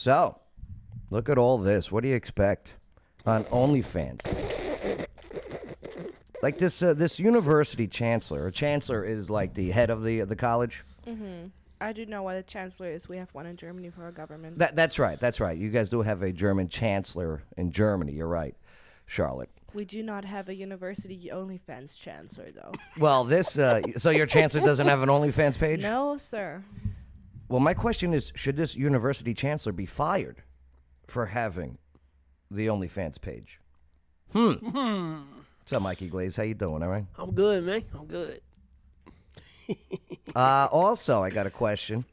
So, look at all this. What do you expect on OnlyFans? Like this university chancellor. A chancellor is like the head of the college. Mm-hmm. I do know what a chancellor is. We have one in Germany for our government. That's right. That's right. You guys do have a German chancellor in Germany. You're right, Charlotte. We do not have a university OnlyFans chancellor, though. Well, so your chancellor doesn't have an OnlyFans page? No, sir. Well, my question is, should this university chancellor be fired for having the OnlyFans page? What's up, Mikey Glaze? How you doing, all right? I'm good, man. I'm good. Also, I got a question.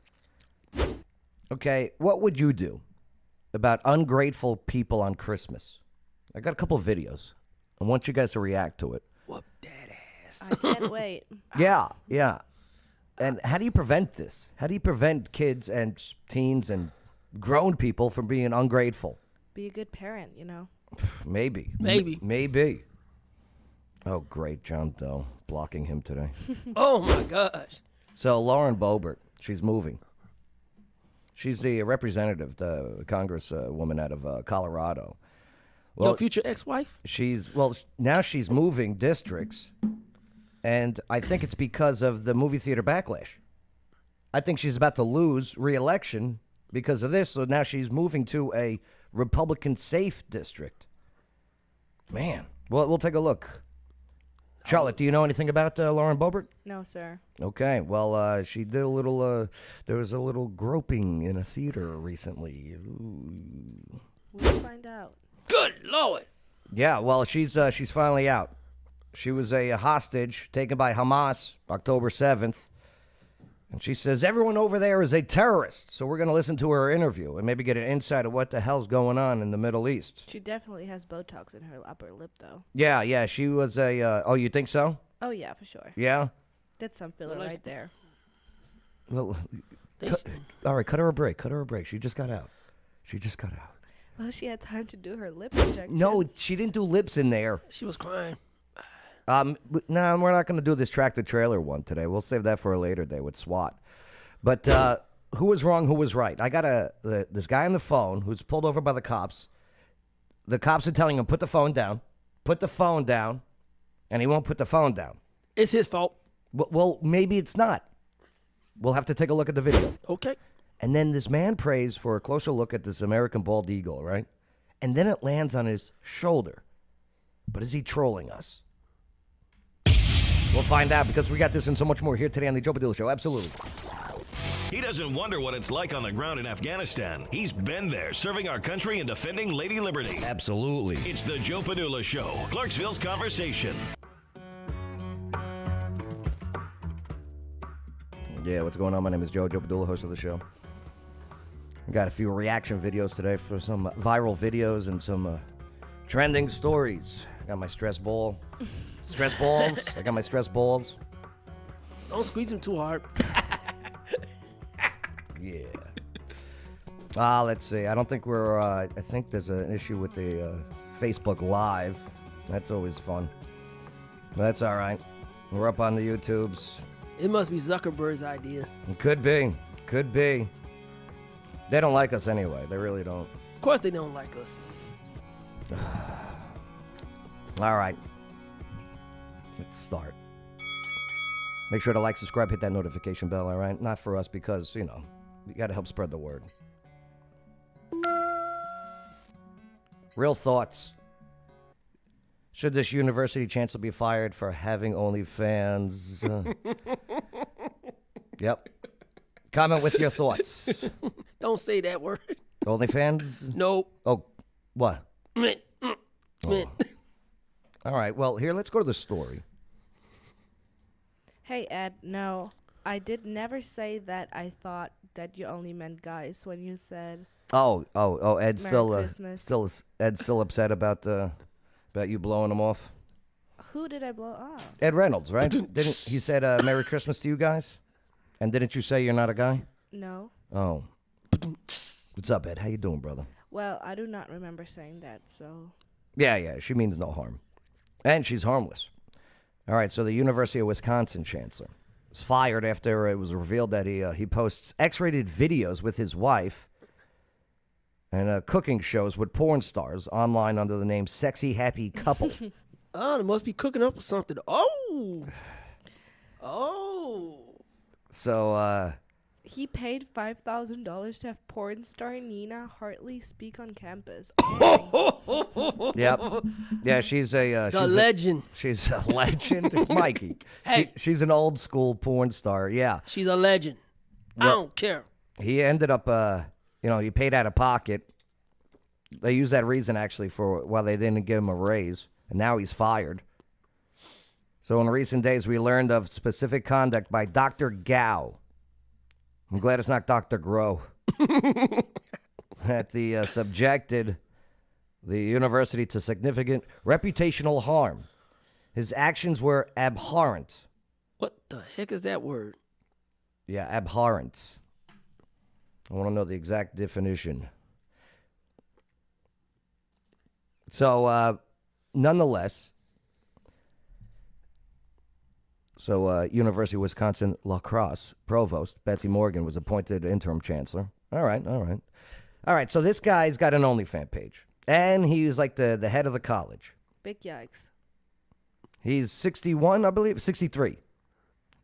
Okay, what would you do about ungrateful people on Christmas? I got a couple of videos. I want you guys to react to it. Whoop that ass. I can't wait. Yeah. And how do you prevent this? How do you prevent kids and teens and grown people from being ungrateful? Be a good parent, you know. Maybe. Maybe. Oh, great. John Doe blocking him today. Oh, my gosh. So Lauren Boebert, she's moving. She's the representative, the congresswoman out of Colorado. Well, Your future ex-wife? Now she's moving districts, and I think it's because of the movie theater backlash. I think she's about to lose re-election because of this, so now she's moving to a Republican-safe district. Man, well, we'll take a look. Charlotte, do you know anything about Lauren Boebert? No, sir. Okay, well, she did a little, there was a little groping in a theater recently. Ooh. We'll find out. Good Lord. Yeah, well, she's finally out. She was a hostage taken by Hamas October 7th. And she says everyone over there is a terrorist. So we're going to listen to her interview and maybe get an insight of what the hell's going on in the Middle East. She definitely has Botox in her upper lip, though. Yeah, she was a, oh, you think so? Oh, yeah, for sure. Yeah? That's some filler right there. Well, all right, cut her a break. She just got out. Well, she had time to do her lip injections. No, she didn't do lips in there. She was crying. No, we're not going to do this tractor trailer one today. We'll save that for a later day with SWAT. But who was wrong, who was right? I got this guy on the phone who's pulled over by the cops. The cops are telling him, put the phone down, and he won't put the phone down. It's his fault. Well, maybe it's not. We'll have to take a look at the video. Okay. And then this man prays for a closer look at this American bald eagle, right? And then it lands on his shoulder. But is he trolling us? We'll find out because we got this and so much more here today on the Joe Padula Show. Absolutely. He doesn't wonder what it's like on the ground in Afghanistan. He's been there, serving our country and defending Lady Liberty. Absolutely. It's the Joe Padula Show, Clarksville's conversation. Yeah, what's going on? My name is Joe Padula, host of the show. We got a few reaction videos today for some viral videos and some trending stories. I got my stress balls. I got my stress balls. Don't squeeze him too hard. Yeah. Let's see. I don't think we're, I think there's an issue with the Facebook Live. That's always fun. But that's all right. We're up on the YouTubes. It must be Zuckerberg's idea. It could be. They don't like us anyway. They really don't. Of course they don't like us. All right. Let's start. Make sure to like, subscribe, hit that notification bell, all right? Not for us because, you got to help spread the word. Real thoughts. Should this university chancellor be fired for having OnlyFans? Yep. Comment with your thoughts. Don't say that word. OnlyFans? No. Oh, what? Oh. All right, well, here, let's go to the story. Hey, Ed, no. I did never say that I thought that you only meant guys when you said... Oh, Ed's Merry Ed's still upset about you blowing him off? Who did I blow off? Ed Reynolds, right? Didn't he said Merry Christmas to you guys? And didn't you say you're not a guy? No. Oh. What's up, Ed? How you doing, brother? Well, I do not remember saying that, so... Yeah, she means no harm. And she's harmless. All right, so the University of Wisconsin chancellor was fired after it was revealed that he posts X-rated videos with his wife and cooking shows with porn stars online under the name Sexy Happy Couple. Oh, they must be cooking up something. Oh. Oh. So, He paid $5,000 to have porn star Nina Hartley speak on campus. yep. Yeah, she's a... The legend. She's a legend. Mikey. Hey. She's an old school porn star, yeah. She's a legend. I don't care. He ended up, he paid out of pocket. They used that reason, actually, for why they didn't give him a raise. And now he's fired. So in recent days, we learned of specific conduct by Dr. Gao. I'm glad it's not Dr. Grow. That subjected the university to significant reputational harm. His actions were abhorrent. What the heck is that word? Yeah, abhorrent. I want to know the exact definition. So, nonetheless, University of Wisconsin La Crosse provost Betsy Morgan was appointed interim chancellor. All right. So this guy's got an OnlyFans page, and he's like the head of the college. Big yikes. He's 61, I believe, 63.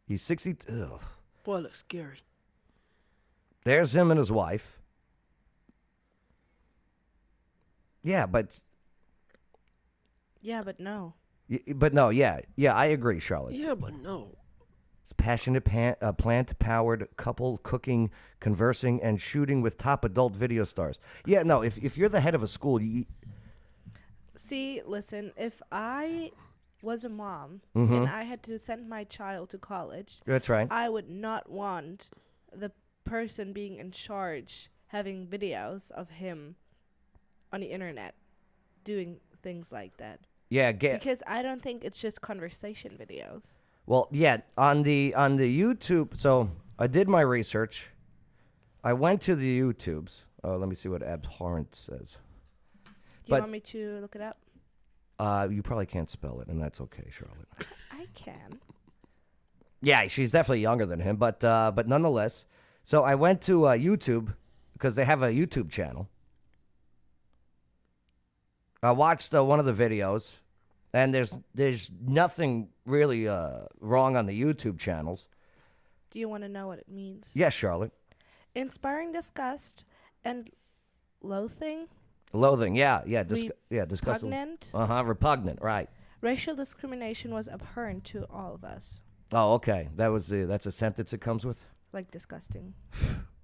He's 60. Ugh. Boy, it looks scary. There's him and his wife. Yeah, but no. But no, yeah, I agree, Charlotte. Yeah, but no. It's passionate plant-powered couple cooking, conversing, and shooting with top adult video stars. Yeah, no, if you're the head of a school, See, listen, if I was a mom Mm-hmm. and I had to send my child to college, that's right. I would not want the person being in charge having videos of him on the internet doing things like that. Yeah, Because I don't think it's just conversation videos. well, yeah, on the YouTube. So I did my research. I went to the YouTubes. Oh, let me see what abhorrent says. Do you But- want me to look it up? You probably can't spell it, and that's okay, Charlotte. I can. Yeah, she's definitely younger than him, but nonetheless. So I went to YouTube because they have a YouTube channel. I watched one of the videos, and there's nothing really wrong on the YouTube channels. Do you want to know what it means? Yes, Charlotte. Inspiring disgust and loathing, Loathing, yeah, disgusting. repugnant. Repugnant, right. Racial discrimination was abhorrent to all of us. Oh, okay. That's a sentence it comes with? Like disgusting.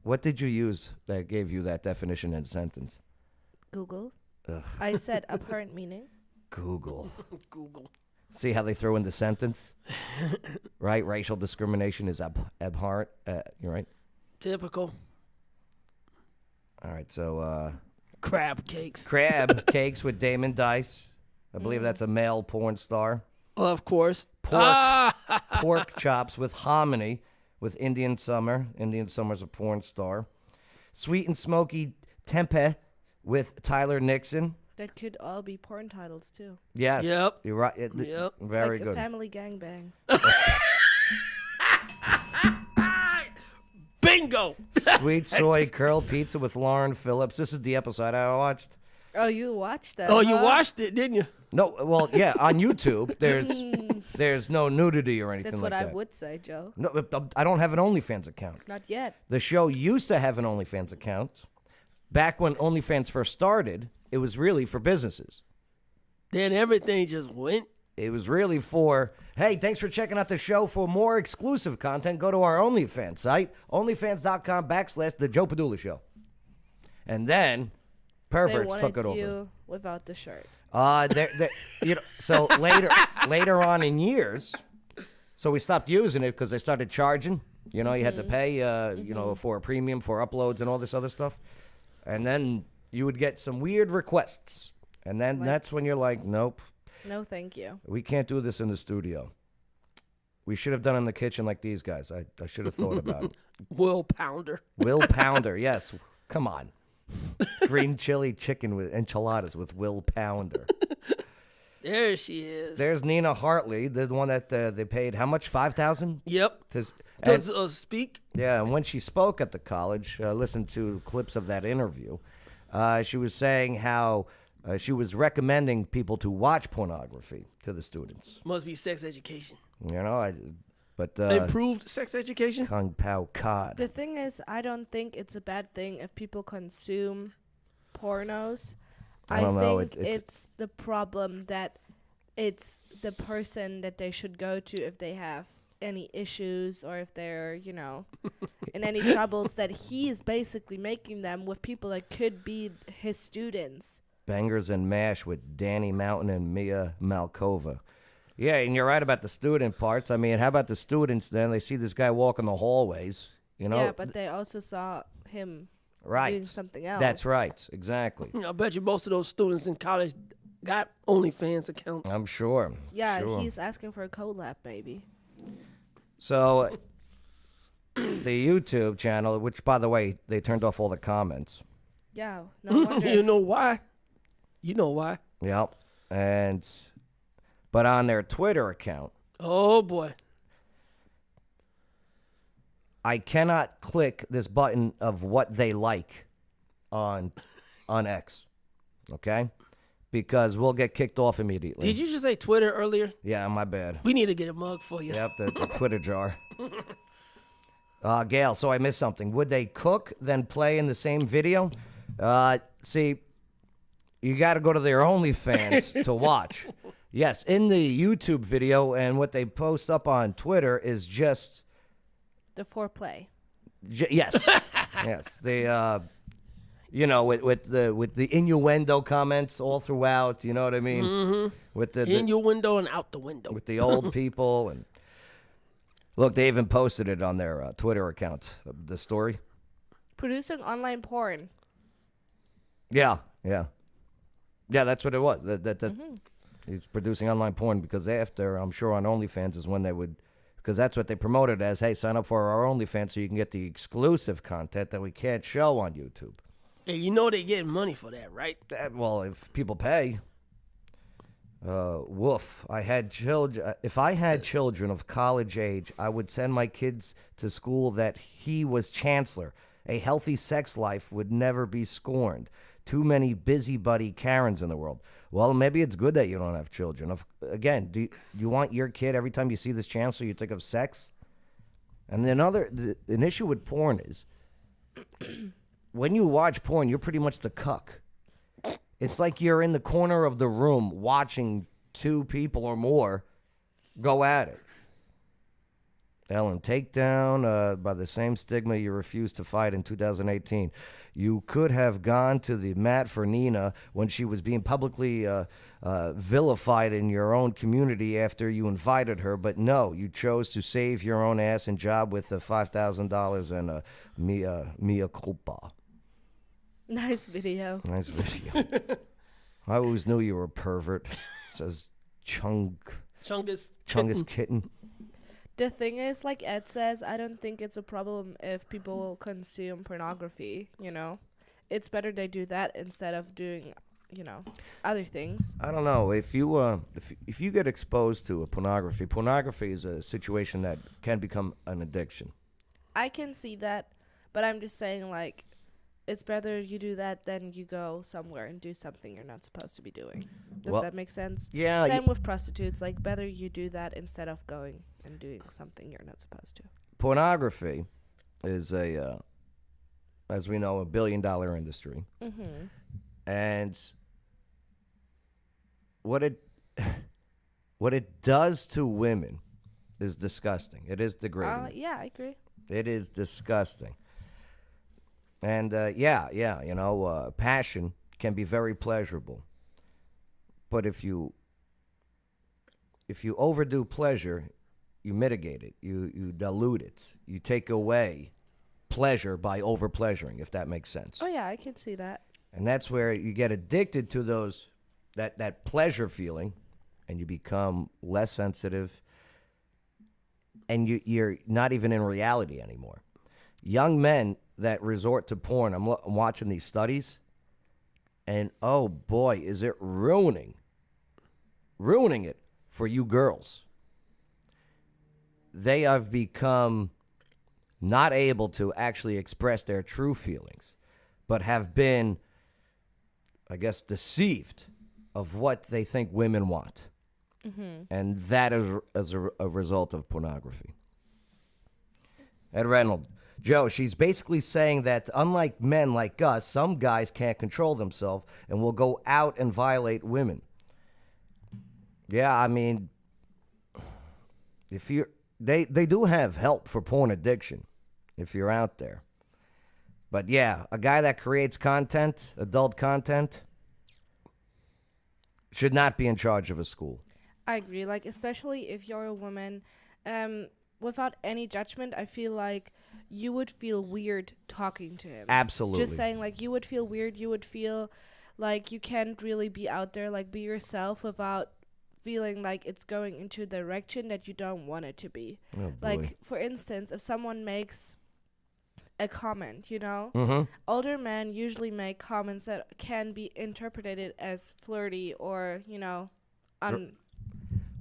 What did you use that gave you that definition and sentence? Google. Ugh. I said abhorrent meaning. Google. Google. See how they throw in the sentence? Right? Racial discrimination is abhorrent. You're right. Typical. All right, so Crab cakes. crab cakes with Damon Dice. I believe that's a male porn star. Of course. Pork chops with hominy with Indian Summer. Indian Summer's a porn star. Sweet and smoky tempeh with Tyler Nixon. That could all be porn titles too. Yes. Yep. You're right. Yep. Very it's like good. a family gangbang. Bingo. Sweet soy curl pizza with Lauren Phillips. This is the episode I watched. Oh, you watched that? Oh, you huh? watched it, didn't you? No, well, yeah, on YouTube, there's no nudity or anything That's like what I that. would say, Joe. No, I don't have an OnlyFans account. Not yet. The show used to have an OnlyFans account. Back when OnlyFans first started, it was really for businesses. Then everything just went. It was really for, hey, thanks for checking out the show. For more exclusive content, go to our OnlyFans site, onlyfans.com/The Joe Padula Show. And then perverts they took wanted it over. you without the shirt. So later on in years, so we stopped using it because they started charging. You know, you had to pay, for a premium for uploads and all this other stuff. And then you would get some weird requests. And then that's when you're like, nope, No, thank you. we can't do this in the studio. We should have done it in the kitchen like these guys. I should have thought about it. Will Pounder. Will Pounder, yes. Come on. Green chili chicken with enchiladas with Will Pounder. There she is. There's Nina Hartley, the one that they paid how much? $5,000 Yep. to Speak. yeah, and when she spoke at the college, listen to clips of that interview. She was saying how she was recommending people to watch pornography to the students. Must be sex education. You know, but Improved sex education? Kung Pao Cod. The thing is, I don't think it's a bad thing if people consume pornos. I don't know, think it's the problem that it's the person that they should go to if they have any issues or if they're, in any troubles, that he is basically making them with people that could be his students. Bangers and Mash with Danny Mountain and Mia Malkova. Yeah, and you're right about the student parts. I mean, how about the students then? They see this guy walking the hallways, Yeah, but they also saw him doing something else. That's right, exactly. I bet you most of those students in college got OnlyFans accounts. I'm sure. Yeah, sure. he's asking for a collab, maybe. So, the YouTube channel, which, by the way, they turned off all the comments. Yeah, no wonder. You know why? You know why? Yep. But on their Twitter account, Oh, boy. I cannot click this button of what they like on X, okay? Because we'll get kicked off immediately. Did you just say Twitter earlier? Yeah, my bad. We need to get a mug for you. Yep, the Twitter jar. Gail, so I missed something. Would they cook, then play in the same video? See, you got to go to their OnlyFans to watch. Yes, in the YouTube video, and what they post up on Twitter is just... The foreplay. Yes. Yes. They, with the innuendo comments all throughout, you know what I mean? Mm-hmm. With the in your window and out the window. With the old people. And look, they even posted it on their Twitter account, the story. Producing online porn. Yeah, that's what it was. He's producing online porn because after, I'm sure on OnlyFans is when they would, because that's what they promoted as, hey, sign up for our OnlyFans so you can get the exclusive content that we can't show on YouTube. Hey, you know they're getting money for that, right? Well, if people pay. Woof. If I had children of college age, I would send my kids to school that he was Chancellor. A healthy sex life would never be scorned. Too many busybody Karens in the world. Well, maybe it's good that you don't have children. Again, do you want your kid, every time you see this Chancellor, you think of sex? And an issue with porn is, when you watch porn, you're pretty much the cuck. It's like you're in the corner of the room watching two people or more go at it. Ellen, takedown by the same stigma you refused to fight in 2018. You could have gone to the mat for Nina when she was being publicly vilified in your own community after you invited her, but no, you chose to save your own ass and job with the $5,000 and a mea culpa. Nice video. Nice video. I always knew you were a pervert, says Chungus Kitten. The thing is, like Ed says, I don't think it's a problem if people consume pornography, It's better they do that instead of doing, other things. I don't know. If you get exposed to pornography is a situation that can become an addiction. I can see that, but I'm just saying, like, it's better you do that than you go somewhere and do something you're not supposed to be doing. Does that make sense? Yeah. Same with prostitutes. Like, better you do that instead of going and doing something you're not supposed to. Pornography is as we know, $1 billion industry. Mm-hmm. And what it does to women is disgusting. It is degrading. Yeah, I agree. It is disgusting. And passion can be very pleasurable. But if you overdo pleasure, you mitigate it. You dilute it. You take away pleasure by over-pleasuring, if that makes sense. Oh, yeah, I can see that. And that's where you get addicted to that pleasure feeling, and you become less sensitive, and you're not even in reality anymore. Young men that resort to porn, I'm watching these studies, and oh boy, is it ruining it for you girls. They have become not able to actually express their true feelings, but have been I guess, deceived of what they think women want. And that is as a result of pornography. Ed Reynolds. Joe, she's basically saying that unlike men like us, some guys can't control themselves and will go out and violate women. Yeah, I mean, if you they do have help for porn addiction if you're out there. But yeah, a guy that creates content, adult content, should not be in charge of a school. I agree. Like, especially if you're a woman, without any judgment, I feel like you would feel weird talking to him. Absolutely. Just saying, like, you would feel weird. You would feel like you can't really be out there, like, be yourself without feeling like it's going into a direction that you don't want it to be. Oh, boy. Like, for instance, if someone makes a comment, you know, older men usually make comments that can be interpreted as flirty or, you know,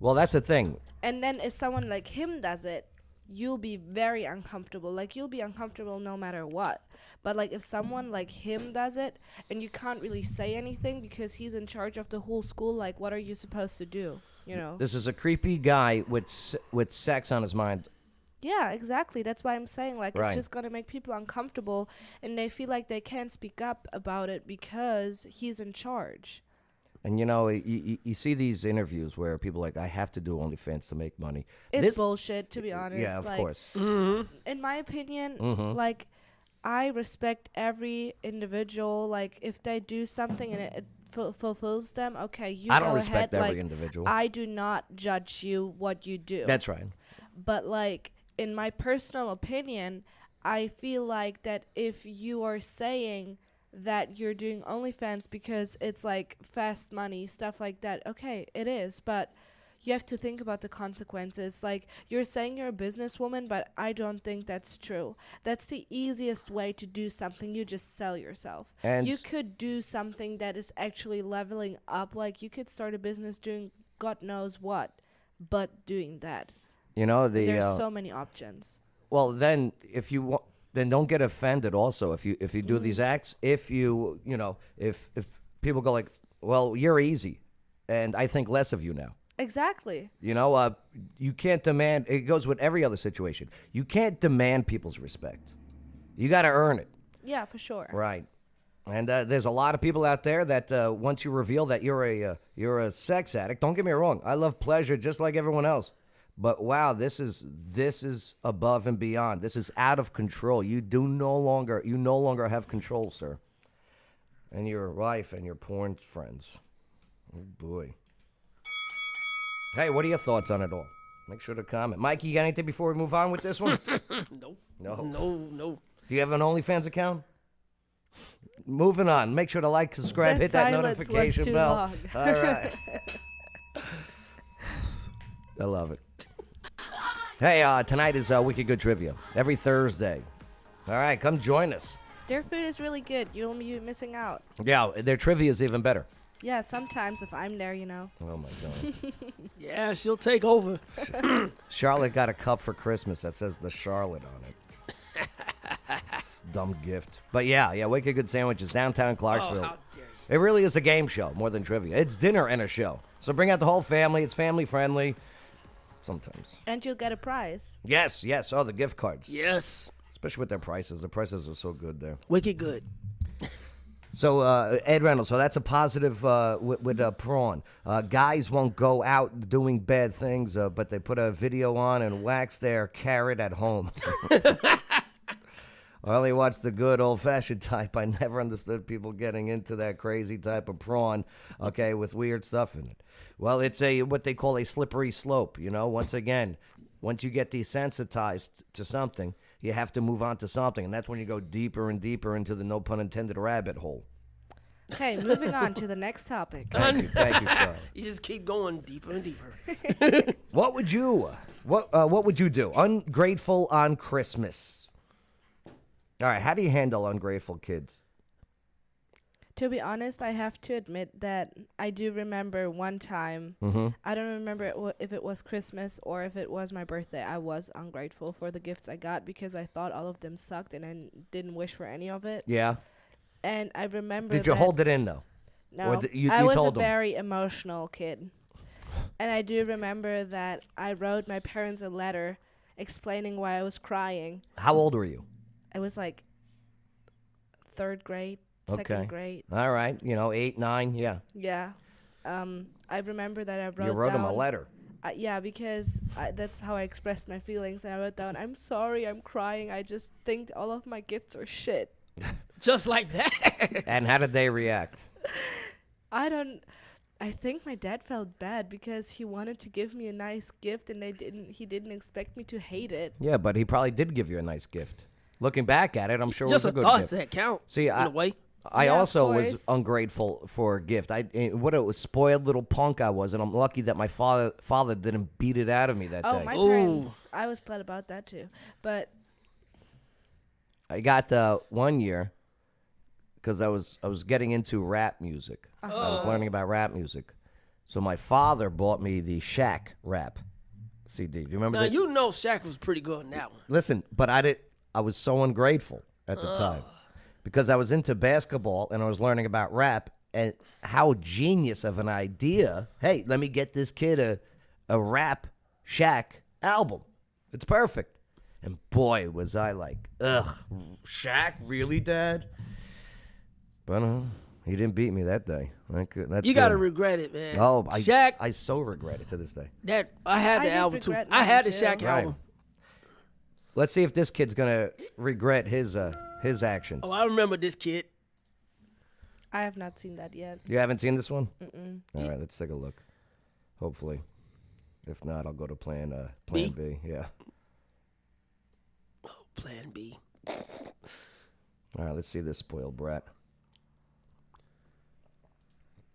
Well, that's the thing. and then if someone like him does it, you'll be very uncomfortable. Like, you'll be uncomfortable no matter what. But, like, if someone like him does it and you can't really say anything because he's in charge of the whole school, like, what are you supposed to do, you know? This is a creepy guy with sex on his mind. Yeah, exactly. That's why I'm saying, like, Right. it's just going to make people uncomfortable and they feel like they can't speak up about it because he's in charge. And, you know, you see these interviews where people are like, I have to do OnlyFans to make money. It's bullshit, to be honest. Yeah, of like, course. In my opinion, like, I respect every individual. Like, if they do something and it fulfills them, okay, you I go don't respect ahead. every Like, individual. I do not judge you what you do. That's right. But, like, in my personal opinion, I feel like that if you are saying that you're doing OnlyFans because it's like fast money, stuff like that, okay, it is, but you have to think about the consequences. Like, you're saying you're a businesswoman, but I don't think that's true. That's the easiest way to do something. You just sell yourself. And you could do something that is actually leveling up. Like, you could start a business doing God knows what, but doing that. You know, There's so many options. well, then if you want, then don't get offended. Also, if you do these acts, if people go like, well, you're easy, and I think less of you now. Exactly. You know, you can't demand. It goes with every other situation. You can't demand people's respect. You got to earn it. Yeah, for sure. Right. And there's a lot of people out there that once you reveal that you're a sex addict, don't get me wrong, I love pleasure just like everyone else. But wow, this is above and beyond. This is out of control. You no longer have control, sir. And your wife and your porn friends. Oh boy. Hey, what are your thoughts on it all? Make sure to comment. Mikey, you got anything before we move on with this one? Nope. No. No. Do you have an OnlyFans account? Moving on. Make sure to like, subscribe, That hit that silence was notification too bell. long. All right. I love it. Hey, tonight is Wicked Good Trivia. Every Thursday. All right, come join us. Their food is really good. You'll be missing out. Yeah, their trivia is even better. Yeah, sometimes if I'm there, you know. Oh, my God. Yeah, she'll take over. Charlotte got a cup for Christmas that says the Charlotte on it. It's a dumb gift. But yeah, Wicked Good Sandwiches, downtown Clarksville. Oh, how dare you. It really is a game show more than trivia. It's dinner and a show. So bring out the whole family. It's family friendly. Sometimes. And you'll get a prize. Yes. Oh, the gift cards. Yes. Especially with their prices. The prices are so good there. Wicked good. So, Ed Reynolds, so that's a positive with Prawn. Guys won't go out doing bad things, but they put a video on and wax their carrot at home. I only watch the good old-fashioned type. I never understood people getting into that crazy type of prawn, okay, with weird stuff in it. Well, it's what they call a slippery slope, you know. Once again, once you get desensitized to something, you have to move on to something, and that's when you go deeper and deeper into the, no pun intended, rabbit hole. Okay, moving on to the next topic. Thank you, Charlotte. You just keep going deeper and deeper. What would you do? Ungrateful on Christmas. All right, how do you handle ungrateful kids? To be honest, I have to admit that I do remember one time. I don't remember if it was Christmas or if it was my birthday. I was ungrateful for the gifts I got because I thought all of them sucked and I didn't wish for any of it. Yeah. And I remember Did you that- hold it in, though? No, you I was a told them? very emotional kid. And I do remember that I wrote my parents a letter explaining why I was crying. How old were you? I was like 3rd grade, 2nd grade. All right. 8, 9. Yeah. Yeah. I remember that I wrote You wrote down, him a letter. Yeah, because that's how I expressed my feelings. And I wrote down, I'm sorry, I'm crying. I just think all of my gifts are shit. Just like that. And how did they react? I think my dad felt bad because he wanted to give me a nice gift and he didn't expect me to hate it. Yeah, but he probably did give you a nice gift. Looking back at it, I'm sure Just it was a good thoughts gift. that count. See, in a way. I Yeah, of also was course. ungrateful for a gift. What a spoiled little punk I was, and I'm lucky that my father didn't beat it out of me that Oh, day. my Ooh. parents, I was glad about that too. But I got 1 year because I was getting into rap music. I was learning about rap music. So my father bought me the Shaq rap CD. Do you remember Now, that? you know Shaq was pretty good on that one. Listen, but I was so ungrateful at the time because I was into basketball and I was learning about rap and how genius of an idea. Hey, let me get this kid a rap Shaq album. It's perfect. And boy, was I like, ugh, Shaq, really, Dad? But he didn't beat me that day. That's You good. gotta regret it, man. Oh, Shaq. I so regret it to this day. That I had I the did album too. regret I had the mine, Shaq too. Right. album. Let's see if this kid's gonna regret his actions. Oh, I remember this kid. I have not seen that yet. You haven't seen this one? All right, let's take a look. Hopefully. If not, I'll go to plan B. Yeah. Plan B. All right, let's see this spoiled brat.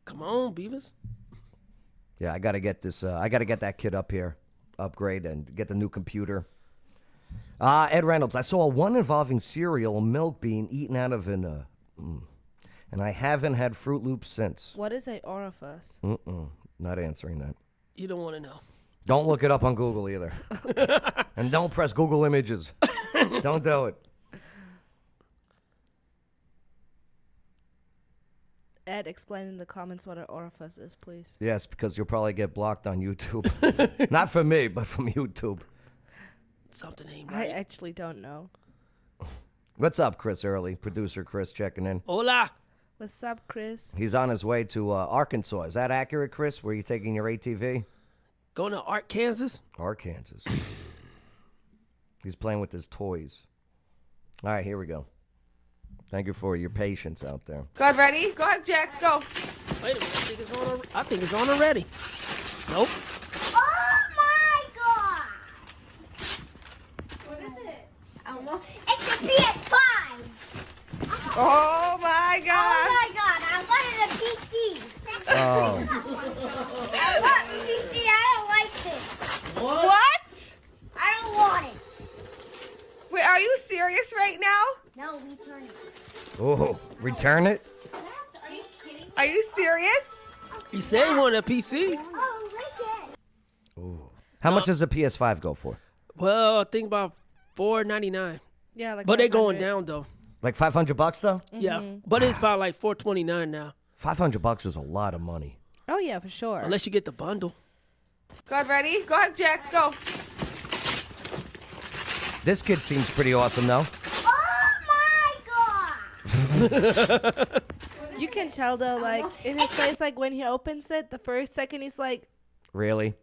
Come on, Beavis. Yeah, I got to get this. I got to get that kid up here, upgrade, and get the new computer. Ed Reynolds, I saw one involving cereal and milk being eaten out of and I haven't had Fruit Loops since. What is a orifice? Not answering that. You don't want to know. Don't look it up on Google either. And don't press Google Images. Don't do it. Ed, explain in the comments what an orifice is, please. Yes, because you'll probably get blocked on YouTube. Not from me, but from YouTube. Something ain't I right. actually don't know. What's up, Chris Early? Producer Chris checking in. Hola. What's up, Chris? He's on his way to Arkansas. Is that accurate, Chris? Were you taking your ATV? Going to Art, Kansas. Arkansas. He's playing with his toys. All right, here we go. Thank you for your patience out there. God, ready? Go ahead, Jack. Go. Wait a minute. I think it's on already. Nope. Oh my god! What is it? I don't know. It's the PS5! Oh my Oh God. my god, I wanted a PC! Oh, I want a PC, I don't like this. What? I don't want it. Wait, are you serious right now? No, return it. oh, return it? Are you kidding? Are you serious? He said he wanted a PC. Oh, like it. How much does a PS5 go for? Well, I think about $4.99. Yeah, like. But they going 500. down though. Like $500 though? Yeah, but it's about like $4.29 now, $500 is a lot of money. Oh yeah, for sure. unless you get the bundle. God, ready? Go ahead, Jack. Go. This kid seems pretty awesome though. Oh my god! You can tell though, like in his face, like when he opens it, the first second he's like, Really?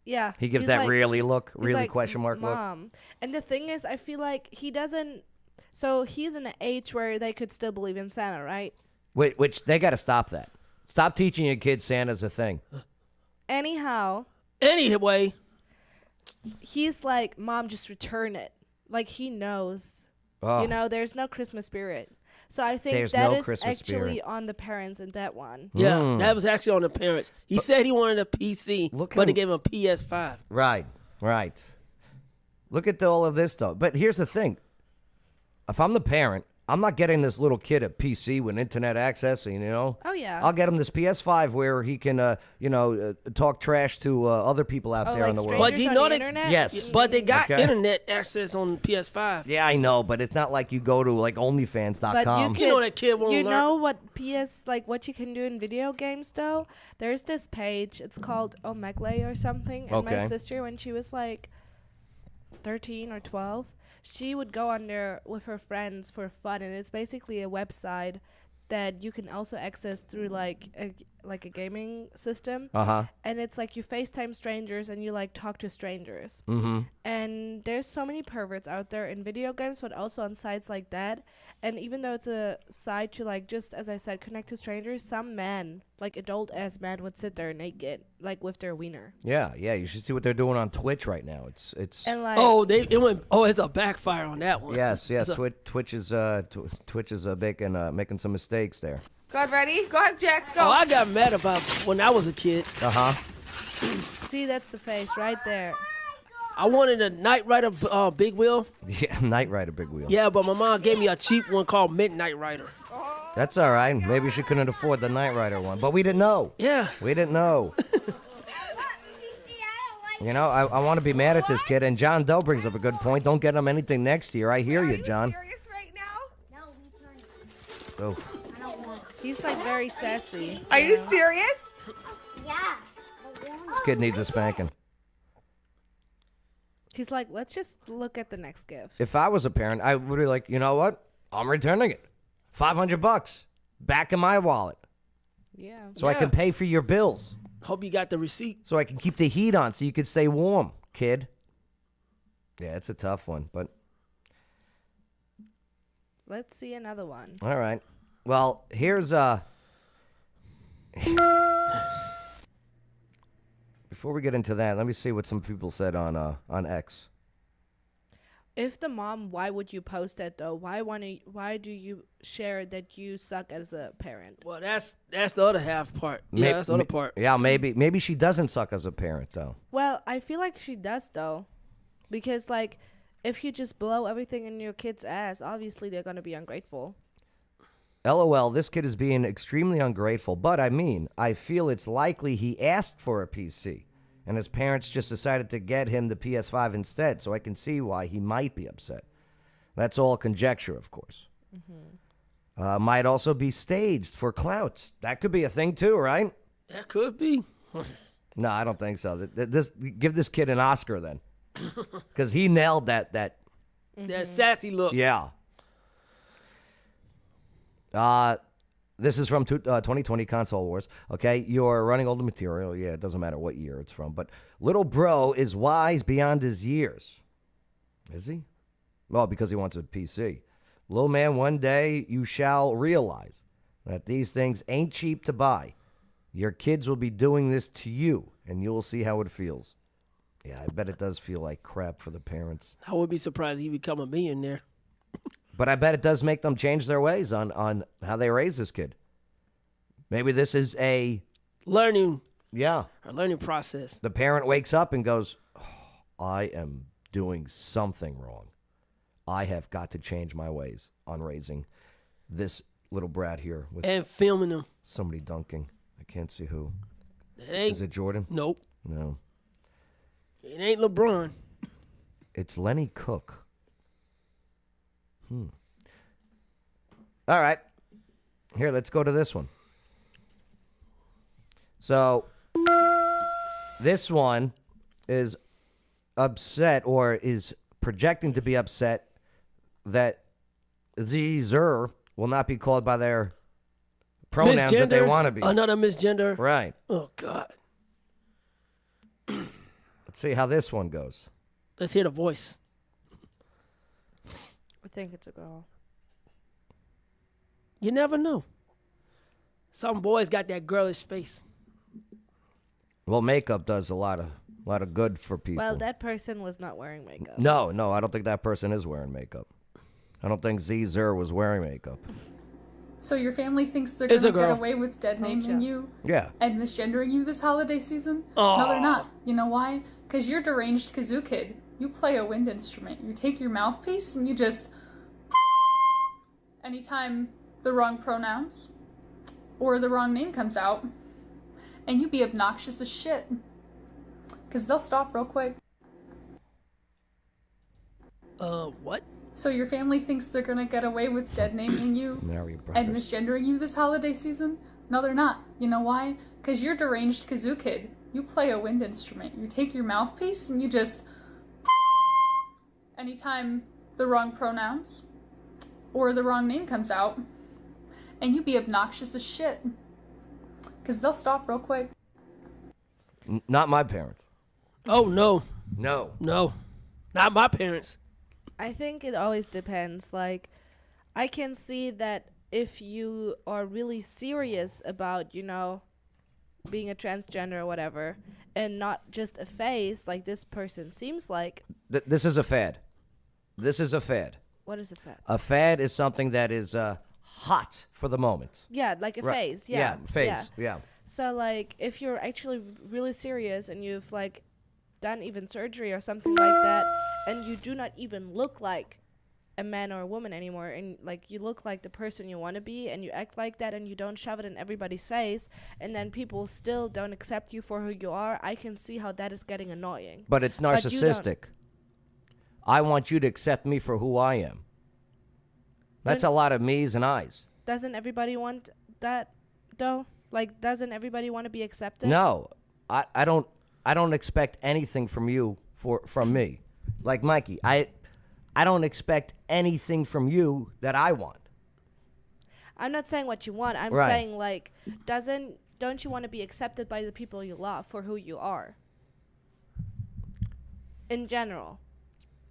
yeah. He gives he's that like- really look, he's really like, question mark look. Mom. And the thing is, I feel like he doesn't. So he's in an age where they could still believe in Santa, right? Which they got to stop that. Stop teaching your kids Santa's a thing. Anyhow, Anyway, he's like, Mom, just return it. Like he knows. Oh. You know, there's no Christmas spirit. So I think There's that no is Christmas actually spirit. on the parents in that one. yeah, that was actually on the parents. He said he wanted a PC, Look but they him- gave him a PS5. Right, right. Look at all of this, though. But here's the thing. If I'm the parent, I'm not getting this little kid a PC with internet access, you know? Oh, yeah. I'll get him this PS5 where he can, talk trash to other people out Oh, there like in the world. strangers But you on know the that- internet? Yes. But they got Okay. internet access on PS5. Yeah, I know, but it's not like you go to like OnlyFans.com. But you You could, know that kid won't you learn. know what what you can do in video games though? There's this page. It's called Omegle or something. And my Okay. sister, when she was like 13 or 12, she would go on there with her friends for fun, and it's basically a website that you can also access through like a gaming system. Uh-huh. And it's like you FaceTime strangers and you like talk to strangers. Mm-hmm. And there's so many perverts out there in video games, but also on sites like that. And even though it's a site to like, just as I said, connect to strangers, some men, like adult ass men, would sit there naked, like with their wiener. Yeah, you should see what they're doing on Twitch right now. It's And like, It's a backfire on that one. yes. It's a- Twitch is making some mistakes there. God, ready? Go ahead, Jack. Go. Oh, I got mad about when I was a kid. Uh-huh. see, that's the face right there. I wanted a Knight Rider big wheel. Yeah, Knight Rider big wheel. Yeah, but my mom gave me a cheap one called Midnight Rider. That's all right. Maybe she couldn't afford the Knight Rider one, but we didn't know. Yeah. We didn't know. You know, I want to be mad at this kid, and John Doe brings up a good point. Don't get him anything next year. I hear you, John. Are you serious right now? No, return. Oh. I don't want. He's like very sassy. Are you serious? Yeah. This kid needs a spanking. He's like, let's just look at the next gift. If I was a parent, I would be like, you know what? I'm returning it. $500 back in my wallet, Yeah. so I Yeah. can pay for your bills, Hope you got the receipt. so I can keep the heat on, so you can stay warm, kid. Yeah, it's a tough one, but Let's see another one. all right. Well, here's before we get into that, let me see what some people said on X. If the mom, why would you post that though? Why do you share that you suck as a parent? Well, that's the other half part. Yeah, that's the other part. Yeah, maybe she doesn't suck as a parent though. Well, I feel like she does though, because like, if you just blow everything in your kid's ass, obviously they're gonna be ungrateful. LOL, this kid is being extremely ungrateful, but I feel it's likely he asked for a PC, and his parents just decided to get him the PS5 instead, so I can see why he might be upset. That's all conjecture, of course. Might also be staged for clout. That could be a thing too, right? That could be. No, I don't think so. Give this kid an Oscar then, because he nailed that. That sassy look. Yeah. This is from 2020 Console Wars. Okay, you're running older material. Yeah, it doesn't matter what year it's from. But little bro is wise beyond his years. Is he? Well, because he wants a PC. Little man, one day you shall realize that these things ain't cheap to buy. Your kids will be doing this to you, and you'll see how it feels. Yeah, I bet it does feel like crap for the parents. I would be surprised he become a millionaire. But I bet it does make them change their ways on how they raise this kid. Maybe this is a Learning the process. parent wakes up and goes, oh, I am doing something wrong. I have got to change my ways on raising this little brat here with And filming them. somebody dunking. I can't see who. It ain't. Is it Jordan? Nope. No. It ain't LeBron. It's Lenny Cook. All right. Here, let's go to this one. So, this one is upset or is projecting to be upset that Zer will not be called by their pronouns that they Misgender. want to be. Another misgender. Right. Oh, God. Let's see how this one goes. Let's hear the voice. I think it's a girl. You never know. Some boys got that girlish face. Well, makeup does a lot of good for people. Well, that person was not wearing makeup. No, I don't think that person is wearing makeup. I don't think Zer was wearing makeup. So your family thinks they're It's going a to get girl. away with dead naming you Yeah. and misgendering you this holiday season? Aw. No, they're not. You know why? Because you're deranged kazoo kid. You play a wind instrument. You take your mouthpiece and you just... anytime the wrong pronouns or the wrong name comes out, and you be obnoxious as shit. Because they'll stop real quick. What? So your family thinks they're gonna get away with dead naming you Mary and Brothers. misgendering you this holiday season? No, they're not. You know why? Because you're deranged kazoo kid. You play a wind instrument. You take your mouthpiece and you just... anytime the wrong pronouns or the wrong name comes out, and you be obnoxious as shit. Because they'll stop real quick. Not my parents. Oh, no. No. No. Not my parents. I think it always depends. Like, I can see that if you are really serious about, being a transgender or whatever, and not just a phase like this person seems like. This is a fad. This is a fad. What is a fad? A fad is something that is hot for the moment. Yeah, like a Right. phase. Yeah. Yeah, phase. Yeah. So, like, if you're actually really serious and you've, like, done even surgery or something like that, and you do not even look like a man or a woman anymore, and, like, you look like the person you want to be, and you act like that, and you don't shove it in everybody's face, and then people still don't accept you for who you are, I can see how that is getting annoying. But it's But you don't- narcissistic. I want you to accept me for who I am. That's a lot of me's and I's. Doesn't everybody want that, though? Like, doesn't everybody want to be accepted? No, I don't expect anything from you from me. Like Mikey, I don't expect anything from you that I want. I'm not saying what you want. I'm Right. saying, like, don't you want to be accepted by the people you love for who you are? In general.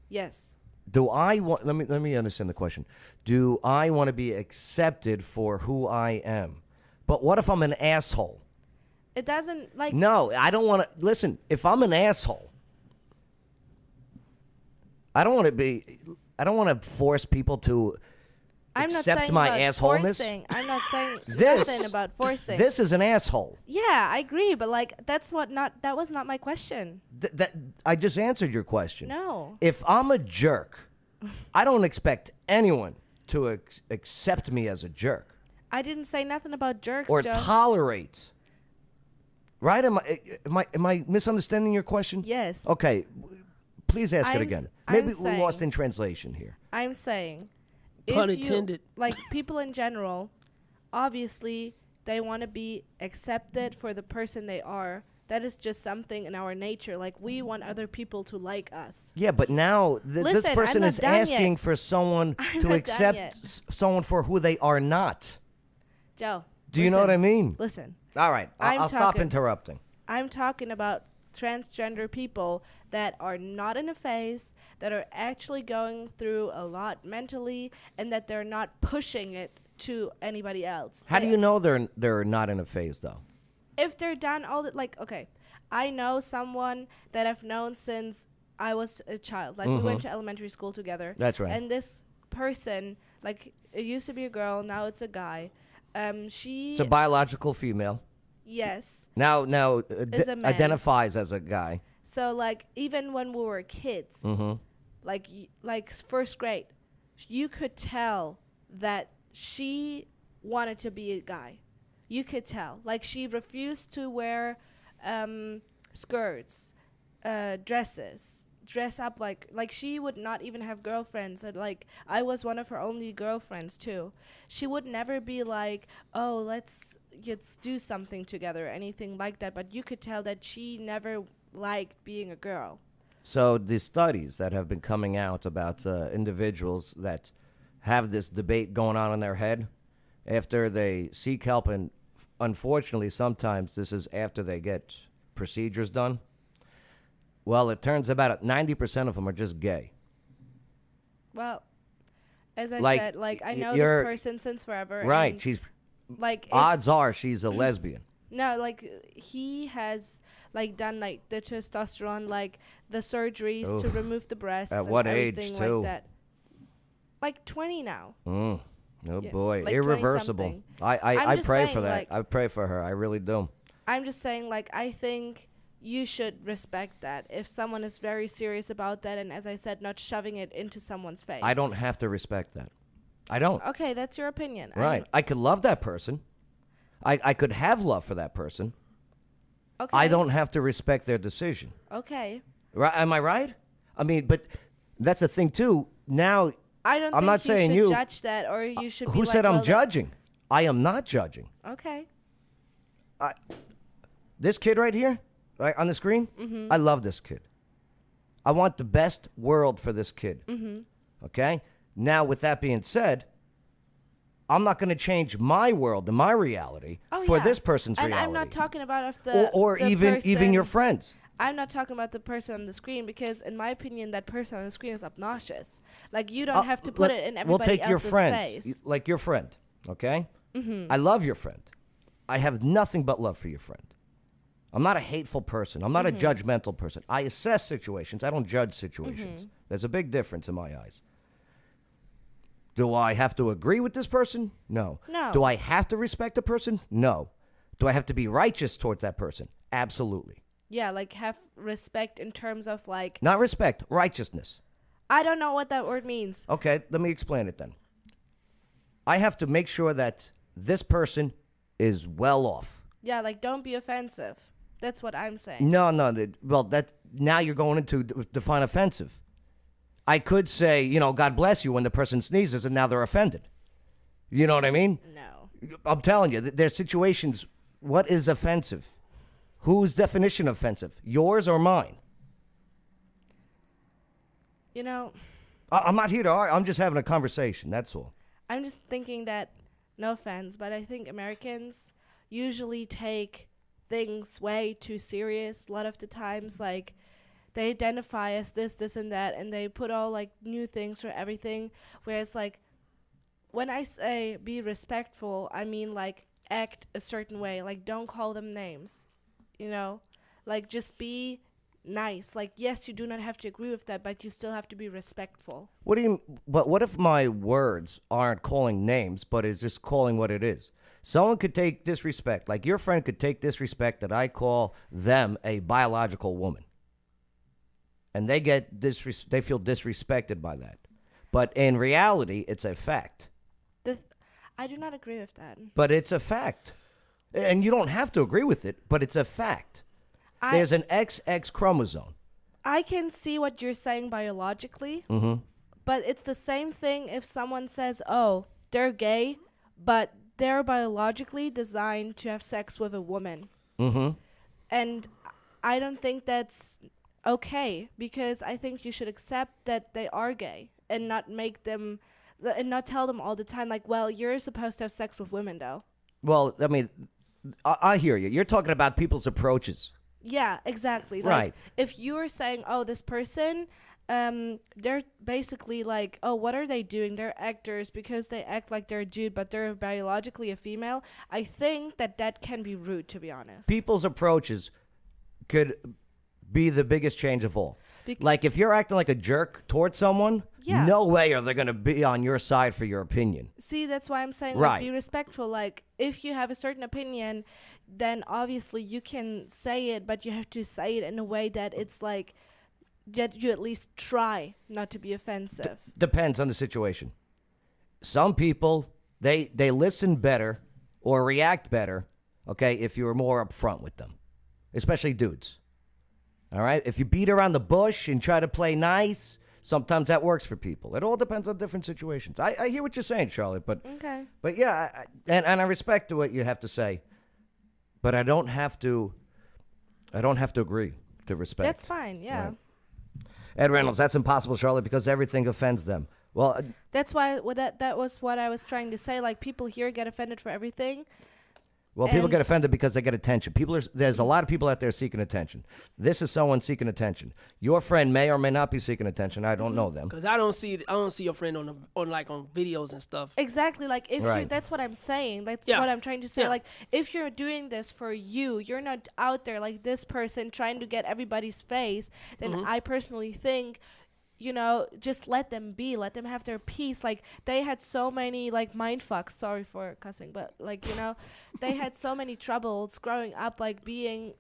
Yes. Do I want? Let me understand the question. Do I want to be accepted for who I am? But what if I'm an asshole? It doesn't, like... No, I don't want to. Listen, if I'm an asshole, I don't want to be. I don't want to force people to I'm not accept saying my about assholeness. forcing. I'm not saying This- nothing about forcing. This is an asshole. Yeah, I agree, but, like, that was not my question. That I just answered your question. No. If I'm a jerk, I don't expect anyone to accept me as a jerk I didn't say nothing about jerks, or Joe. tolerate. Right? Am I misunderstanding your question? Yes. Okay. Please ask it I'm again. s- I'm Maybe we're lost saying- in translation here. I'm saying... Pun if you- intended. like, people in general, obviously, they want to be accepted for the person they are. That is just something in our nature. Like, we want other people to like us. Yeah, but now this Listen, I'm person not is done yet. asking for someone I'm to not done accept yet. someone for who they are not. Joe. Do you know what I listen, mean? Listen. All right. I'll stop talking- interrupting. I'm talking about transgender people that are not in a phase, that are actually going through a lot mentally, and that they're not pushing it to anybody else. How do you know they're not in a phase though? If they're done all the, like, okay, I know someone that I've known since I was a child. Like, we went to elementary school together. That's right. And this person, like, it used to be a girl, now it's a guy. She, It's a biological female. yes. Now Is a man. identifies as a guy. So, like, even when we were kids, like first grade, you could tell that she wanted to be a guy. You could tell. Like, she refused to wear skirts, dresses, dress up like she would not even have girlfriends. And, like, I was one of her only girlfriends too. She would never be like, oh, let's do something together or anything like that. But you could tell that she never liked being a girl. So the studies that have been coming out about individuals that have this debate going on in their head after they seek help, and unfortunately sometimes this is after they get procedures done. Well, it turns about 90% of them are just gay. Well, as I Like, said, like, I know this you're- person since forever. Right. and, She's like, odds are she's a lesbian. no, like, he has, like, done, like, the testosterone, like, the surgeries to Oof. remove the breasts. At and what age, everything too? Like that. Like 20 now. Oh Yeah, boy, like irreversible. 20-something. I I'm just pray saying, for that. like- I pray for her. I really do. I'm just saying, like, I think you should respect that if someone is very serious about that, and, as I said, not shoving it into someone's face. I don't have to respect that. I don't. Okay, that's your opinion. Right. I could love that person. I could have love for that person. Okay. I don't have to respect their decision. Okay. Right? Am I right? I mean, but that's the thing too. Now, I don't. I'm think not saying you should you judge that, or you should. who be said like, I'm well, judging? I am not judging. Okay. This kid right here, right on the screen, Mm-hmm. I love this kid. I want the best world for this kid. Mm-hmm. Okay? Now, with that being said, I'm not going to change my world and my reality for yeah. this person's and reality. I'm not talking about if the or the even person, your friends. I'm not talking about the person on the screen because, in my opinion, that person on the screen is obnoxious. Like you don't have to put it in everybody We'll take your else's friends, face. like your friend, okay? I love your friend. I have nothing but love for your friend. I'm not a hateful person. I'm not a judgmental person. I assess situations. I don't judge situations. There's a big difference in my eyes. Do I have to agree with this person? No. No. Do I have to respect the person? No. Do I have to be righteous towards that person? Absolutely. Yeah, like have respect in terms of like Not respect, righteousness. I don't know what that word means. Okay, let me explain it then. I have to make sure that this person is well off. Yeah, like don't be offensive. That's what I'm saying. No, well, that now you're going into define offensive. I could say, God bless you when the person sneezes and now they're offended. You know what I mean? No. I'm telling you, there's situations. What is offensive? Whose definition of offensive? Yours or mine? You know, I'm not here to argue. I'm just having a conversation. That's all. I'm just thinking that, no offense, but I think Americans usually take things way too serious a lot of the times. Like, they identify as this, and that, and they put all, like, new things for everything. Whereas, like, when I say be respectful, I mean, like, act a certain way. Like, don't call them names, Like, just be nice. Like, yes, you do not have to agree with that, but you still have to be respectful. But what if my words aren't calling names, but is just calling what it is? Someone could take disrespect, like your friend could take disrespect that I call them a biological woman. And they they feel disrespected by that. But in reality, it's a fact. I do not agree with that. But it's a fact. And you don't have to agree with it, but it's a fact. There's an XX chromosome. I can see what you're saying biologically, but it's the same thing if someone says, oh, they're gay, but they're biologically designed to have sex with a woman. And I don't think that's okay, because I think you should accept that they are gay and not make them, and not tell them all the time, like, well, you're supposed to have sex with women, though. Well, I mean, I hear you. You're talking about people's approaches. Yeah, exactly. Like, Right. if you are saying, oh, this person, they're basically like, oh, what are they doing? They're actors because they act like they're a dude, but they're biologically a female. I think that can be rude, to be honest. People's approaches could be the biggest change of all. Like, if you're acting like a jerk towards someone, Yeah. no way are they going to be on your side for your opinion. See, that's why I'm saying, Right. like, be respectful. Like, if you have a certain opinion, then obviously you can say it, but you have to say it in a way that it's like, that you at least try not to be offensive. Depends on the situation. Some people, they listen better or react better, okay, if you're more upfront with them, especially dudes. All right? If you beat around the bush and try to play nice, sometimes that works for people. It all depends on different situations. I hear what you're saying, Charlotte, but Okay. but yeah, and I respect what you have to say, but I don't have to agree to respect. That's fine, yeah. Right. Ed Reynolds, that's impossible, Charlotte, because everything offends them. Well, That's why that was what I was trying to say. Like, people here get offended for everything. people And- get offended because they get attention. There's a lot of people out there seeking attention. This is someone seeking attention. Your friend may or may not be seeking attention. I don't know them. Cause I don't see your friend on videos and stuff. Exactly. Like, if you, Right. that's what I'm saying. That's Yeah. what I'm trying to say. Yeah. Like, if you're doing this for you, you're not out there like this person trying to get everybody's face, then I personally think just let them be, let them have their peace. Like, they had so many, like, mind fucks, sorry for cussing, but, like, they had so many troubles growing up, like, being,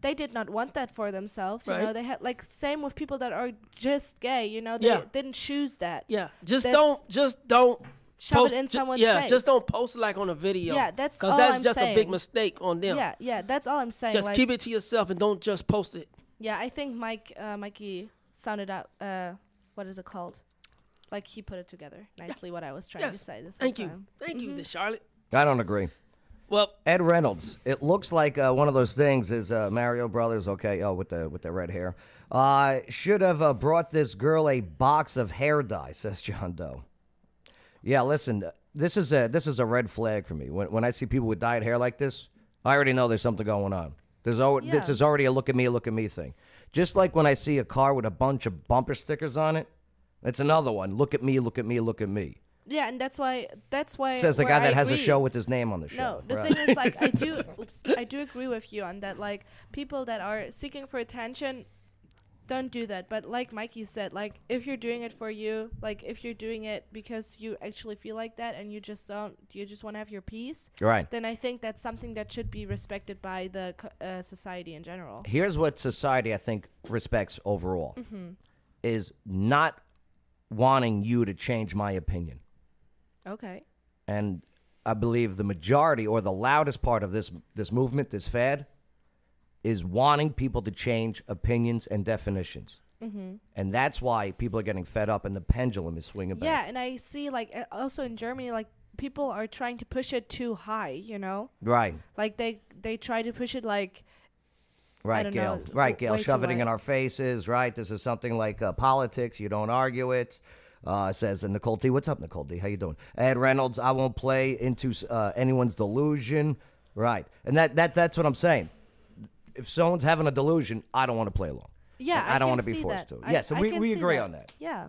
they did not want that for themselves, Right. they had, like, same with people that are just gay, they Yeah. didn't choose that. Yeah, just That's- don't Shove post, it in someone's yeah, face. just don't post it like on a video. Yeah, that's because all that's I'm just a big saying. mistake on them. Yeah, that's all I'm saying. Just like, keep it to yourself and don't just post it. Yeah, I think Mikey sounded out, what is it called? Like, he put it together nicely, what I was trying to Yes. say this Thank whole you. time. Thank you, Miss Charlotte. I don't agree. Well, Ed Reynolds. It looks like one of those things is Mario Brothers. Okay, with the red hair. Should have brought this girl a box of hair dye, says John Doe. Yeah, listen. This is a red flag for me. When I see people with dyed hair like this, I already know there's something going on. This is already a look at me thing. Just like when I see a car with a bunch of bumper stickers on it, that's another one. Look at me, look at me, look at me. Yeah, and that's why. Says the where guy that I has a agree. show with his name on the show. No, the Right. thing is, like, I do agree with you on that. Like, people that are seeking for attention, don't do that. But like Mikey said, like, if you're doing it for you, like, if you're doing it because you actually feel like that and you just want to have your peace, Right. then I think that's something that should be respected by the society in general. Here's what society, I think, respects overall, Mm-hmm. is not wanting you to change my opinion. Okay. And I believe the majority or the loudest part of this movement, this fad, is wanting people to change opinions and definitions. Mm-hmm. And that's why people are getting fed up and the pendulum is swinging back. Yeah, and I see, like, also in Germany, like, people are trying to push it too high, Right. Like, they try to push it, like, Right, don't Gail. know, Right, Gail. way too Shove it high. in our faces, right? This is something like politics. You don't argue it. Says Nicole D. What's up, Nicole D? How you doing? Ed Reynolds, I won't play into anyone's delusion. Right. And that's what I'm saying. If someone's having a delusion, I don't want to play along. Yeah, I don't can want to be see forced that. to. Yeah, so I we can see agree on that. Yeah.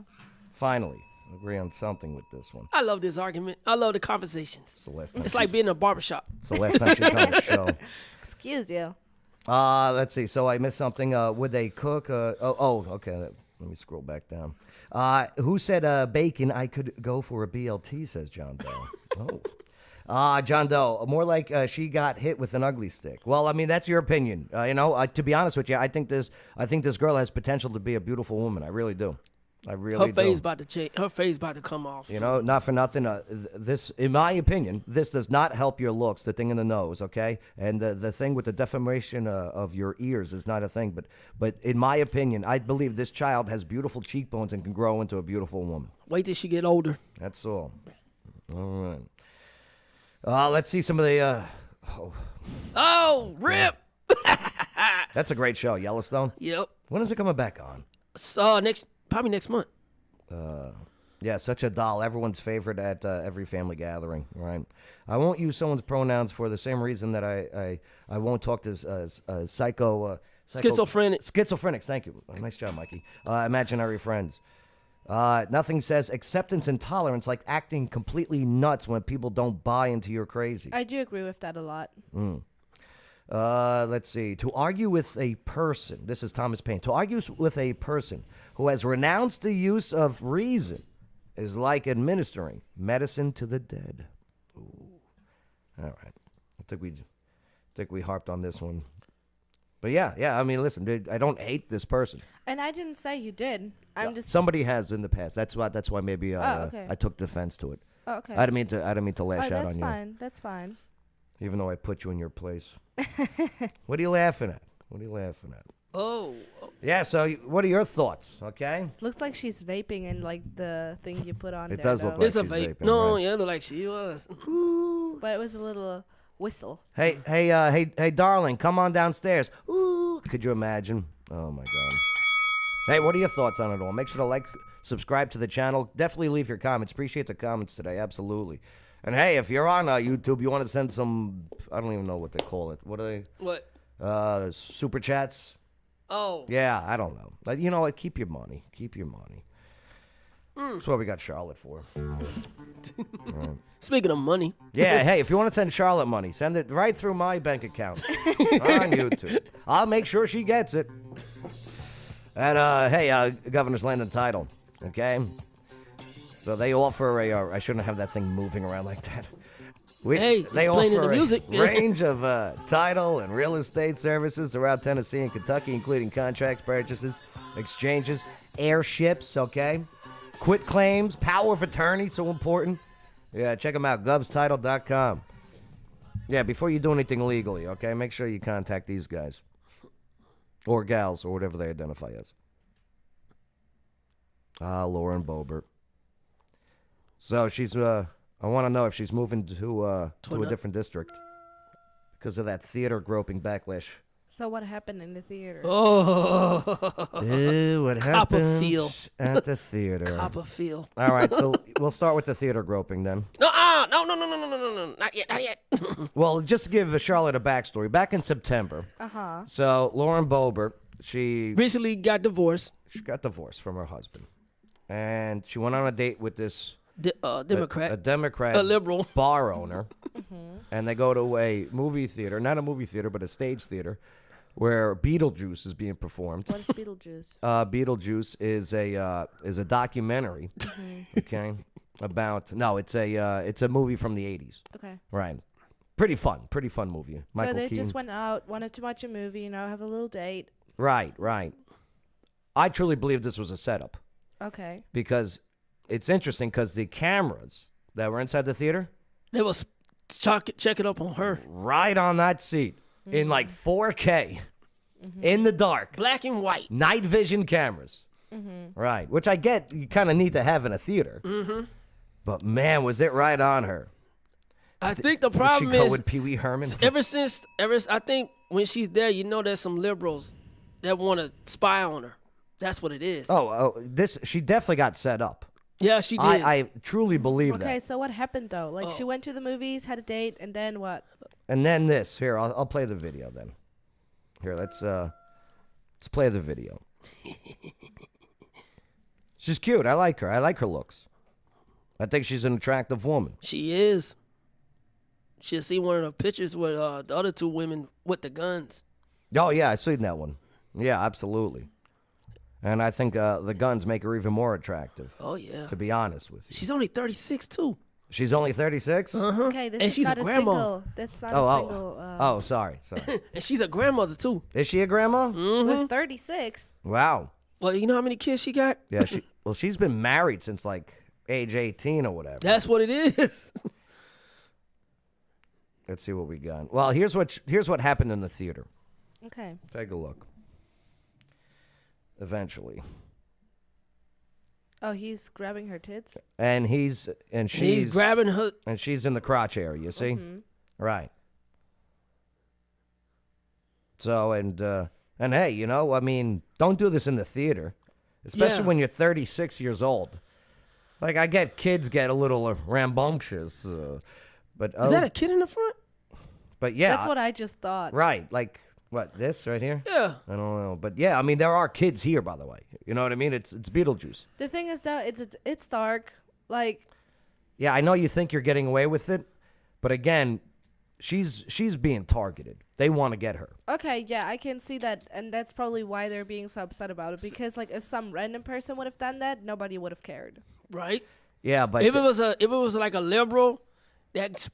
Finally, agree on something with this one. I love this argument. I love the conversations. It's the last time It's like being in a barbershop. it's the last time she's on the show. Excuse you. Let's see. So I missed something. Would they cook? Okay. Let me scroll back down. Who said bacon? I could go for a BLT, says John Doe. John Doe. More like she got hit with an ugly stick. Well, I mean, that's your opinion. To be honest with you, I think this girl has potential to be a beautiful woman. I really do. I really Her do. face about to change. Her face about to come off. Not for nothing. This, in my opinion, this does not help your looks. The thing in the nose, okay, and the thing with the deformation of your ears is not a thing. But in my opinion, I believe this child has beautiful cheekbones and can grow into a beautiful woman. Wait till she get older. That's all. All right. Let's see some of the. Oh, rip. That's a great show, Yellowstone. Yep. When is it coming back on? So probably next month. Yeah, such a doll. Everyone's favorite at every family gathering, right? I won't use someone's pronouns for the same reason that I won't talk to schizophrenics. Thank you. Nice job, Mikey. Imaginary friends. Nothing says acceptance and tolerance like acting completely nuts when people don't buy into your crazy. I do agree with that a lot. Let's see. To argue with a person, this is Thomas Paine. To argue with a person who has renounced the use of reason is like administering medicine to the dead. Ooh. All right. I think we harped on this one. But yeah. I mean, listen, dude, I don't hate this person. And I didn't say you did. I'm just Somebody has in the past. That's why maybe okay. I took defense to it. Oh, okay. I didn't mean to lash out that's on fine. That's fine. you, even though I put you in your place. What are you laughing at? Oh. Yeah, so what are your thoughts, okay? Looks like she's vaping in, like, the thing you put on It there. does look though. like It's a she's vape. vaping, No, right? yeah, it looked like she was. But it was a little whistle. Hey, darling, come on downstairs. Ooh, could you imagine? Oh, my God. Hey, what are your thoughts on it all? Make sure to like, subscribe to the channel. Definitely leave your comments. Appreciate the comments today, absolutely. And hey, if you're on YouTube, you want to send some, I don't even know what they call it. What are What? they? Super chats? Oh. Yeah, I don't know. But you know what? Keep your money. That's what we got Charlotte for. Speaking of money. Yeah, hey, if you want to send Charlotte money, send it right through my bank account on YouTube. I'll make sure she gets it. And hey, Governor's Land and Title. Okay. So they offer I shouldn't have that thing moving around like that. Hey, it's they playing in offer the music. a range of title and real estate services throughout Tennessee and Kentucky, including contracts, purchases, exchanges, airships, okay? Quit claims, power of attorney, so important. Yeah, check them out, govstitle.com. Yeah, before you do anything legally, okay, make sure you contact these guys. Or gals, or whatever they identify as. Lauren Boebert. So she's, I want to know if she's moving to a different district because of that theater groping backlash. So what happened in the theater? Oh. Ew, what happened Copperfield. at the theater? Copperfield. All right, so we'll start with the theater groping then. No, not yet. Well, just to give Charlotte a backstory. Back in September, so Lauren Boebert, she Recently got divorced. got divorced from her husband, and she went on a date with this Democrat. a Democrat, A liberal. bar owner, and they go to a movie theater, not a movie theater, but a stage theater, where Beetlejuice is being performed. What is Beetlejuice? Beetlejuice is a documentary, okay, about it's a movie from the 80s, Okay. right? Pretty fun movie. Michael So they Keaton. just went out, wanted to watch a movie, have a little date. Right. I truly believe this was a setup Okay. because it's interesting because the cameras that were inside the theater, They was checking up on her. right on that seat in like 4K, in the dark, Black and white. night vision cameras. Right, which I get you kind of need to have in a theater. But man, was it right on her. I think the Did she problem go is with Pee Wee Herman? I think when she's there, there's some liberals that want to spy on her. That's what it is. She definitely got set up. Yeah, she did. I truly believe Okay, that. so what happened though? Like she went to the movies, had a date, and then what? And then this. Here, I'll play the video then. Here, let's play the video. She's cute. I like her. I like her looks. I think she's an attractive woman. She is. She'll see one of the pictures with the other two women with the guns. Oh, yeah, I seen that one. Yeah, absolutely. And I think the guns make her even more attractive. Oh, yeah. To be honest with you. She's only 36, too. She's only 36? Okay, this And is she's not a a grandma. single. That's not a single. Sorry. And she's a grandmother, too. Is she a grandma? With 36. Wow. Well, you know how many kids she got? Yeah, she's been married since like age 18 or whatever. That's what it is. Let's see what we got. Well, here's what happened in the theater. Okay. Take a look. Eventually. Oh, he's grabbing her tits. And she's grabbing her. and she's in the crotch area, you see? Right. So and hey, I mean, don't do this in the theater. Especially Yeah. when you're 36 years old. Like I get kids get a little rambunctious, but Is that a kid in the front? but yeah. That's what I just thought. Right, like what, this right here? Yeah. I don't know, but yeah, I mean there are kids here, by the way. You know what I mean? It's Beetlejuice. The thing is though, it's dark. Like Yeah, I know you think you're getting away with it, but again, she's being targeted. They want to get her. okay, yeah, I can see that, and that's probably why they're being so upset about it. Because like if some random person would have done that, nobody would have cared. Right? Yeah, but If it was like a liberal that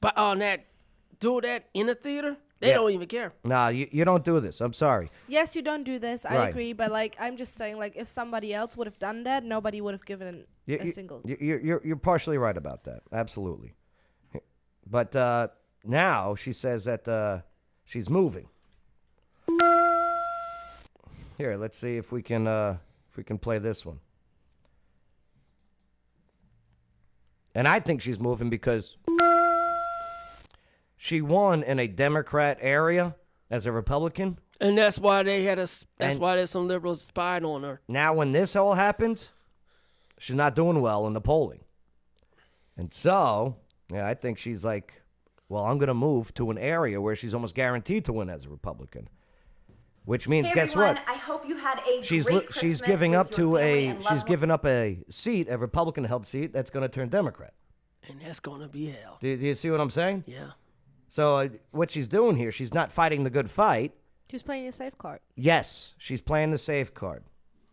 do that in the theater, they Yeah. don't even care. nah, you don't do this. I'm sorry. Yes, you don't do this. I Right. agree, but like I'm just saying, like if somebody else would have done that, nobody would have given a single. You're partially right about that. Absolutely. But now she says that she's moving. Here, let's see if we can play this one. And I think she's moving because she won in a Democrat area as a Republican. And that's why And- why there's some liberals spying on her. Now, when this all happened, she's not doing well in the polling. And so, yeah, I think she's like, well, I'm going to move to an area where she's almost guaranteed to win as a Republican. Which means, Hey, guess everyone, what? I hope you had a She's great she's Christmas giving with up your to family a and she's loved giving up a seat, a Republican-held seat that's going to turn Democrat. And that's gonna be hell. Do you see what I'm saying? Yeah. So what she's doing here, she's not fighting the good fight. She's playing a safe card. Yes, she's playing the safe card.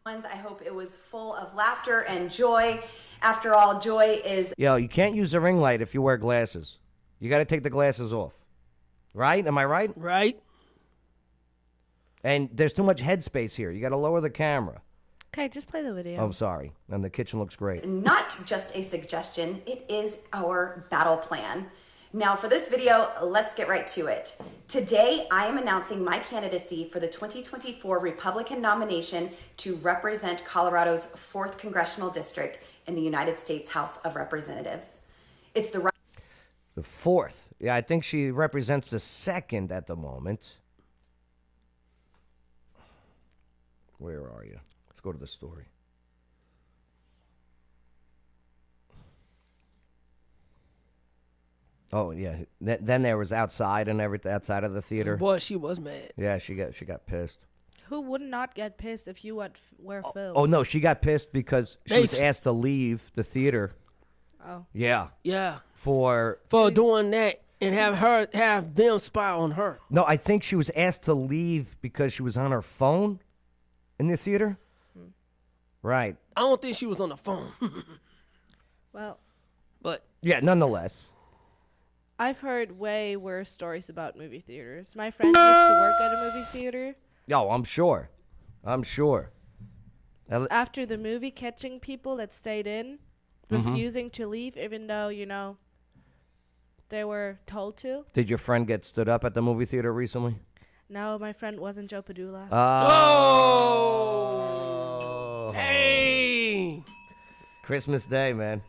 I hope it was full of laughter and joy. After all, joy is... Yo, you can't use a ring light if you wear glasses. You got to take the glasses off. Right? Am I right? Right. And there's too much headspace here. You got to lower the camera. Okay, just play the video. Oh, I'm sorry. And the kitchen looks great. not just a suggestion, it is our battle plan. Now for this video, let's get right to it. Today, I am announcing my candidacy for the 2024 Republican nomination to represent Colorado's 4th Congressional District in the United States House of Representatives. It's the right... The 4th. Yeah, I think she represents the 2nd at the moment. Where are you? Let's go to the story. Oh yeah. Then there was outside and everything outside of the theater. Boy, she was mad. Yeah, she got pissed. Who would not get pissed if you were filmed? Oh no, she got pissed because she was asked to leave the theater. Oh. Yeah. Yeah. For doing that and have them spy on her. No, I think she was asked to leave because she was on her phone in the theater. Right. I don't think she was on the phone. Well. But. Yeah, nonetheless. I've heard way worse stories about movie theaters. My friend used to work at a movie theater. Oh, I'm sure. After the movie, catching people that stayed in, refusing to leave, even though, they were told to. Did your friend get stood up at the movie theater recently? No, my friend wasn't Joe Padula. Oh! Dang! Christmas Day, man.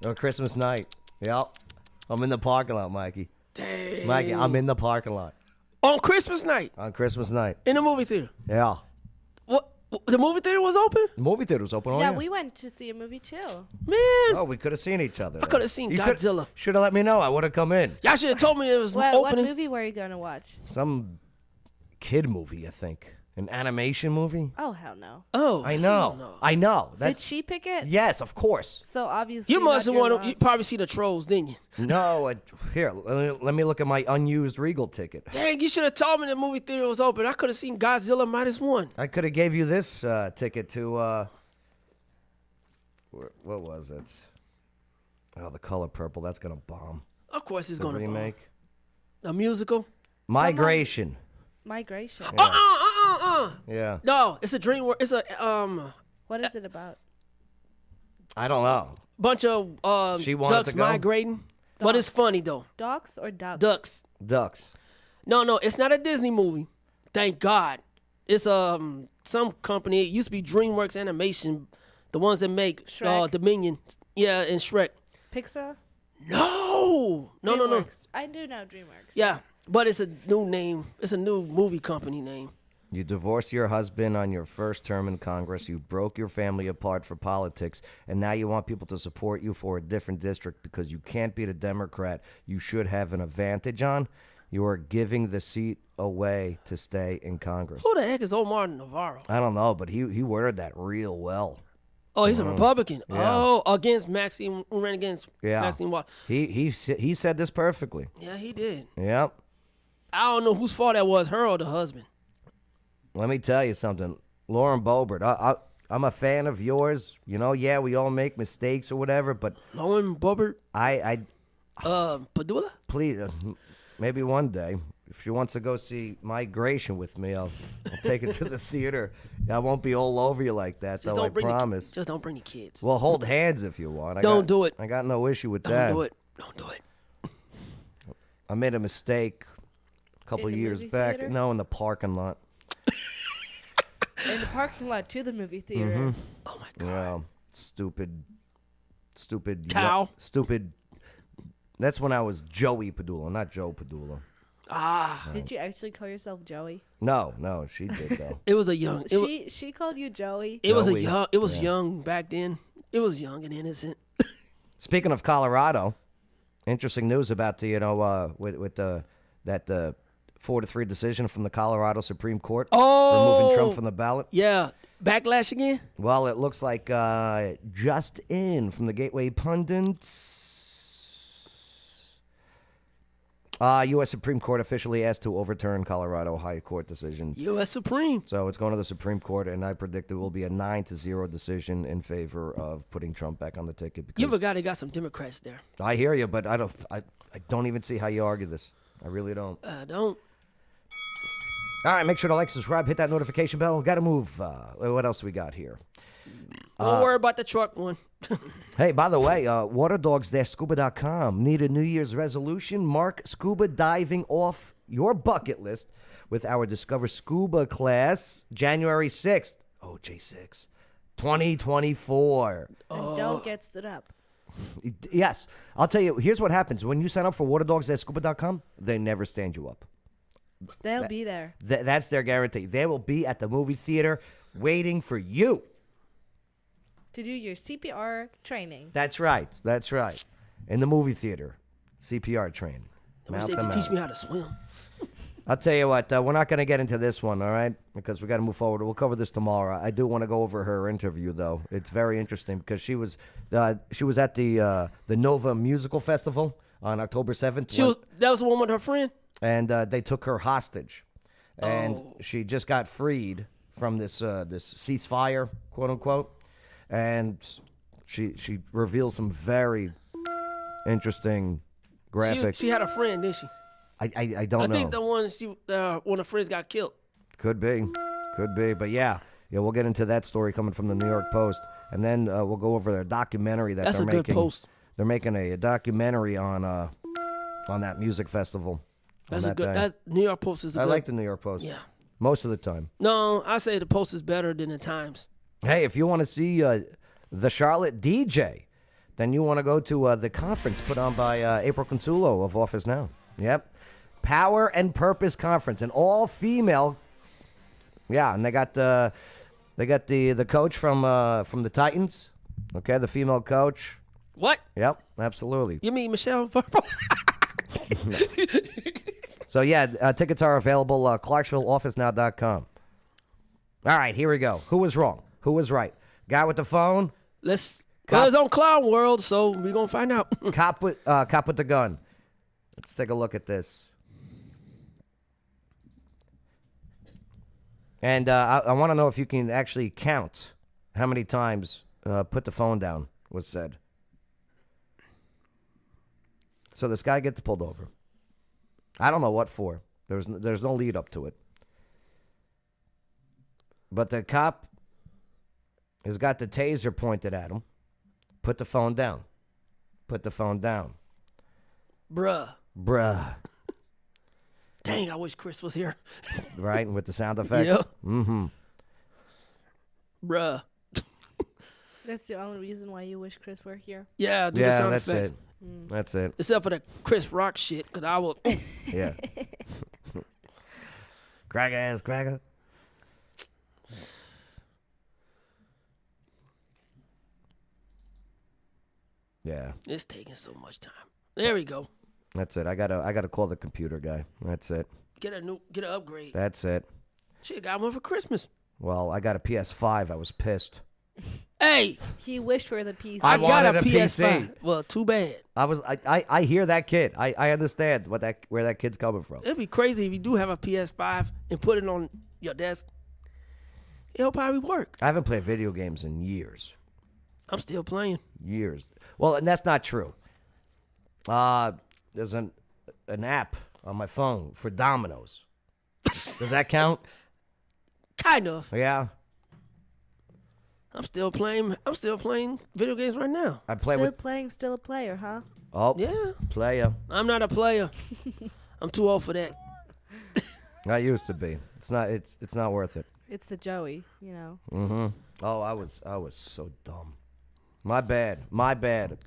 Or Christmas night. Yep. I'm in the parking lot, Mikey. Dang. Mikey, I'm in the parking lot. On Christmas night? On Christmas night. In the movie theater? Yeah. What? The movie theater was open? The movie theater was open. Yeah, we went to see a movie too. Man. Oh, we could have seen each other. I could have seen Godzilla. Should have let me know. I would have come in. Y'all should have told me it was What opening. movie were you going to watch? Some kid movie, I think. An animation movie. Oh, hell no. Oh, I know. no. I know. Did she pick it? Yes, of course. So obviously You must have not your wanted. You loss. probably see the trolls, didn't you? No, here, let me look at my unused Regal ticket. Dang, you should have told me the movie theater was open. I could have seen Godzilla -1. I could have gave you this ticket to, what was it? Oh, The Color Purple. That's going to bomb. Of course it's The going to remake. A musical? Migration. Migration. Yeah. No, it's a dream. It's a What is it about? I don't know. bunch of She wanted ducks to go? migrating. But it's funny though. Dogs or ducks? Ducks. Ducks. No, it's not a Disney movie. Thank God. It's some company. It used to be DreamWorks Animation, the ones that make Shrek. Dominion. Yeah, and Shrek. Pixar? No. DreamWorks. I do know DreamWorks. Yeah, but it's a new name. It's a new movie company name. You divorced your husband on your first term in Congress. You broke your family apart for politics. And now you want people to support you for a different district because you can't beat a Democrat you should have an advantage on. You are giving the seat away to stay in Congress. Who the heck is Omar Navarro? I don't know, but he worded that real well. Oh, he's a Republican. Yeah. Oh, against Maxine, who ran against Maxine Waters. He said this perfectly. Yeah, he did. Yep. I don't know whose fault that was, her or the husband. Let me tell you something, Lauren Boebert. I'm a fan of yours. You know, yeah, we all make mistakes or whatever, but Lauren Boebert. Padula. Please, maybe one day, if she wants to go see Migration with me, I'll take it to the theater. I won't be all over you like that, though. I promise. Just don't bring the kids. Well, hold hands if you want. Don't do it. I got no issue with that. Don't do it. I made a mistake a couple In the years movie back. theater? No, in the parking lot. In the parking lot to the movie theater. Mm-hmm. Oh my God. Yeah, stupid. Cow. Stupid. That's when I was Joey Padula, not Joe Padula. Did you actually call yourself Joey? No, she did though. It was a young. She called you Joey. It was a Joey. young. It was young back then. It was young and innocent. Speaking of Colorado, interesting news about the with the 4-3 decision from the Colorado Supreme Court removing Trump from the ballot. Yeah, backlash again. Well, it looks like just in from the Gateway Pundits. U.S. Supreme Court officially asked to overturn Colorado High Court decision. U.S. Supreme. So it's going to the Supreme Court, and I predict it will be a 9-0 decision in favor of putting Trump back on the ticket. You Because forgot they got some Democrats there. I hear you, but I don't even see how you argue this. I really don't. Don't. All right, make sure to like, subscribe, hit that notification bell. Got to move. What else we got here? Don't worry about the truck one. Hey, by the way, waterdogs-scuba.com. Need a New Year's resolution? Mark scuba diving off your bucket list with our Discover Scuba class, January 6th. Oh, J6. 2024. And don't get stood up. Yes. I'll tell you, here's what happens. When you sign up for waterdogs-scuba.com, they never stand you up. They'll be there. That's their guarantee. They will be at the movie theater waiting for you. To do your CPR training. That's right. That's right. In the movie theater, CPR training. I wish they could teach me how to swim. I'll tell you what, we're not going to get into this one, all right? Because we got to move forward. We'll cover this tomorrow. I do want to go over her interview, though. It's very interesting because she was at the Nova Musical Festival on October 7th. That was the one with her friend? And they took her hostage. And she just got freed from this ceasefire, quote unquote. And she revealed some very interesting graphics. She had a friend, didn't she? I don't know. I think the one one of her friends got killed. Could be. But yeah, we'll get into that story coming from the New York Post, and then we'll go over their documentary that That's they're a making. good post. They're making a documentary on that music festival. That's a good. That New York Post is a I good. like the New York Post. Yeah. Most of the time. No, I say the Post is better than the Times. Hey, if you want to see the Charlotte DJ, then you want to go to the conference put on by April Consulo of Office Now. Yep. Power and Purpose Conference, an all-female. Yeah, and they got the coach from the Titans. Okay, the female coach. What? Yep, absolutely. You mean Michelle? So yeah, tickets are available. ClarksvilleOfficeNow.com. All right, here we go. Who was wrong? Who was right? Guy with the phone. Well, it's on Clown World, so we're gonna find out. Cop with the gun. Let's take a look at this. And I want to know if you can actually count how many times "put the phone down" was said. So this guy gets pulled over. I don't know what for. There's no lead up to it. But the cop has got the taser pointed at him. Put the phone down. Put the phone down. Bruh. Dang, I wish Chris was here. Right, with the sound effects? Yep. Mm-hmm. Bruh. That's the only reason why you wish Chris were here. Yeah, do the sound that's effects. it. That's it. Except for the Chris Rock shit, because I will. Yeah. Cracker ass cracker. Yeah. It's taking so much time. There we go. That's it. I gotta call the computer guy. That's it. Get an upgrade. That's it. Shit, got one for Christmas. Well, I got a PS5. I was pissed. Hey, He wished for the PC. I I got wanted a a PS5. PC. Well, too bad. I hear that kid. I understand where that kid's coming from. It'd be crazy if you do have a PS5 and put it on your desk. It'll probably work. I haven't played video games in years. I'm still playing. Years. Well, and that's not true. There's an app on my phone for dominoes. Does that count? Kind of. Yeah. I'm still playing video games right now. I play Still with. playing, still a player, huh? Oh, Yeah. player. I'm not a player. I'm too old for that. I used to be. It's not. It's not worth it. It's the Joey, you know. Mm-hmm. Oh, I was so dumb. My bad.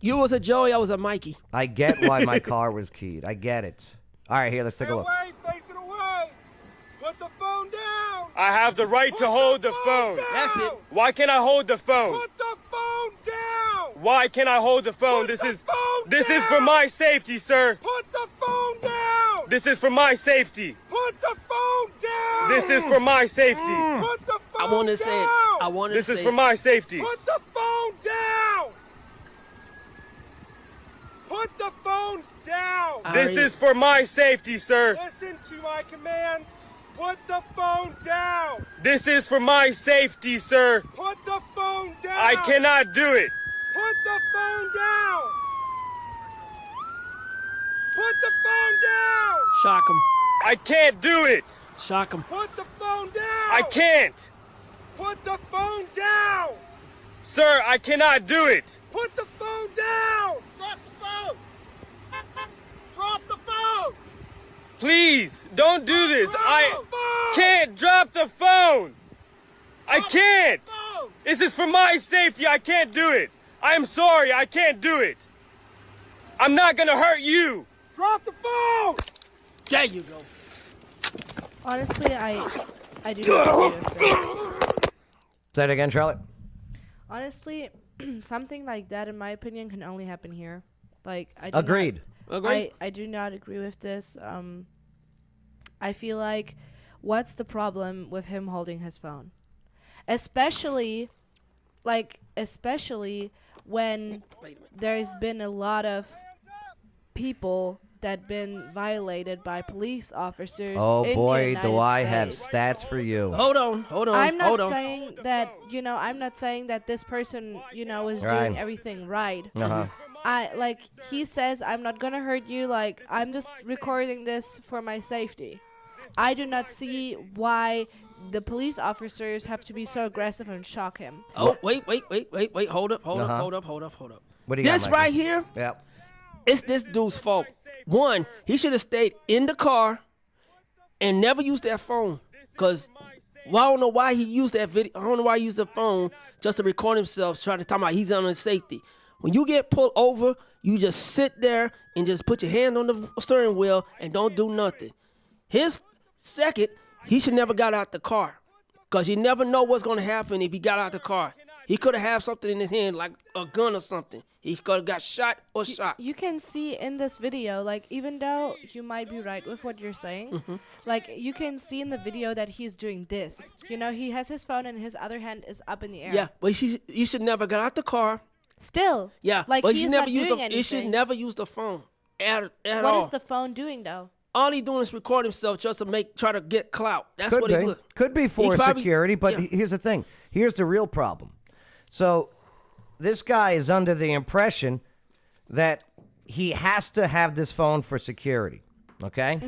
You was a Joey, I was a Mikey. I get why my car was keyed. I get it. All right, here, let's take a look. Face it away. Put the phone down. I have the right to hold the phone. That's it. Why can't I hold the phone? Put the phone down. Why can't I hold the phone? Put This the is phone for down. my safety, sir. Put the phone down. This is for my safety. Put the phone down. This is for my safety. Put the phone I want to say it. down. I want to This say is it. for my safety. Put the phone down. Put the phone down. down. This is for my safety, sir. Listen to my commands. Put the phone down. This is for my safety, sir. Put the phone down. I cannot do it. Put the phone down. Put the phone down. Shock him. I can't do it. Shock him. Put the phone down. I can't. Put the phone down. Sir, I cannot do it. Put the phone down. Drop the phone. Drop the phone. Please, don't do this. I can't drop the phone. I can't. This is for my safety. I can't do it. I am sorry. I can't do it. I'm not gonna hurt you. Drop the phone. There you go. Honestly, I do not agree with this. Say it again, Charlotte. Honestly, something like that, in my opinion, can only happen here. Like, I do Agreed. I do not agree with this. I feel like, what's the problem with him holding his phone? Especially when there's been a lot of people that been violated by police officers. Oh in the boy, United do I have States. stats for you. Hold on. I'm hold not on. saying that, I'm not saying that this person, is Right. doing everything right. Uh-huh. He says, I'm not gonna hurt you, I'm just recording this for my safety. I do not see why the police officers have to be so aggressive and shock him. Oh, wait. Hold up. What do you got, This Michael? right here, Yep. it's this dude's fault. One, he should have stayed in the car and never used that phone. Because I don't know why he used that video. I don't know why he used the phone just to record himself, trying to talk about he's on his safety. When you get pulled over, you just sit there and just put your hand on the steering wheel and don't do nothing. His second, he should never got out the car. Because you never know what's going to happen if he got out the car. He could have had something in his hand, like a gun or something. He could have got shot or shot. You can see in this video, even though you might be right with what you're saying, you can see in the video that he's doing this. He has his phone and his other hand is up in the air. Yeah, but you should never got out the car. Still. Yeah, But you he's should not never use doing the. anything. You should never use the phone at all. What is the phone doing, though? All he doing is record himself just to try to get clout. That's Could what be. he look. Could be for He probably- security, but yeah. here's the thing. Here's the real problem. So this guy is under the impression that he has to have this phone for security, okay?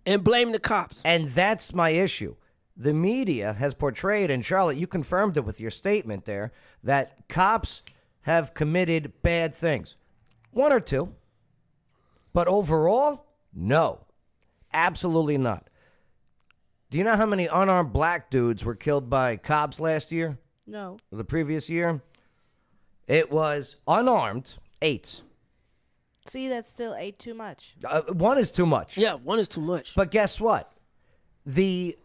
And blame the cops. And that's my issue. The media has portrayed, and Charlotte, you confirmed it with your statement there, that cops have committed bad things. One or two. But overall, no. Absolutely not. Do you know how many unarmed black dudes were killed by cops last year? No. Or the previous year? It was unarmed, 8. See, that's still 8 too much. 1 is too much. Yeah, 1 is too much. But guess what? The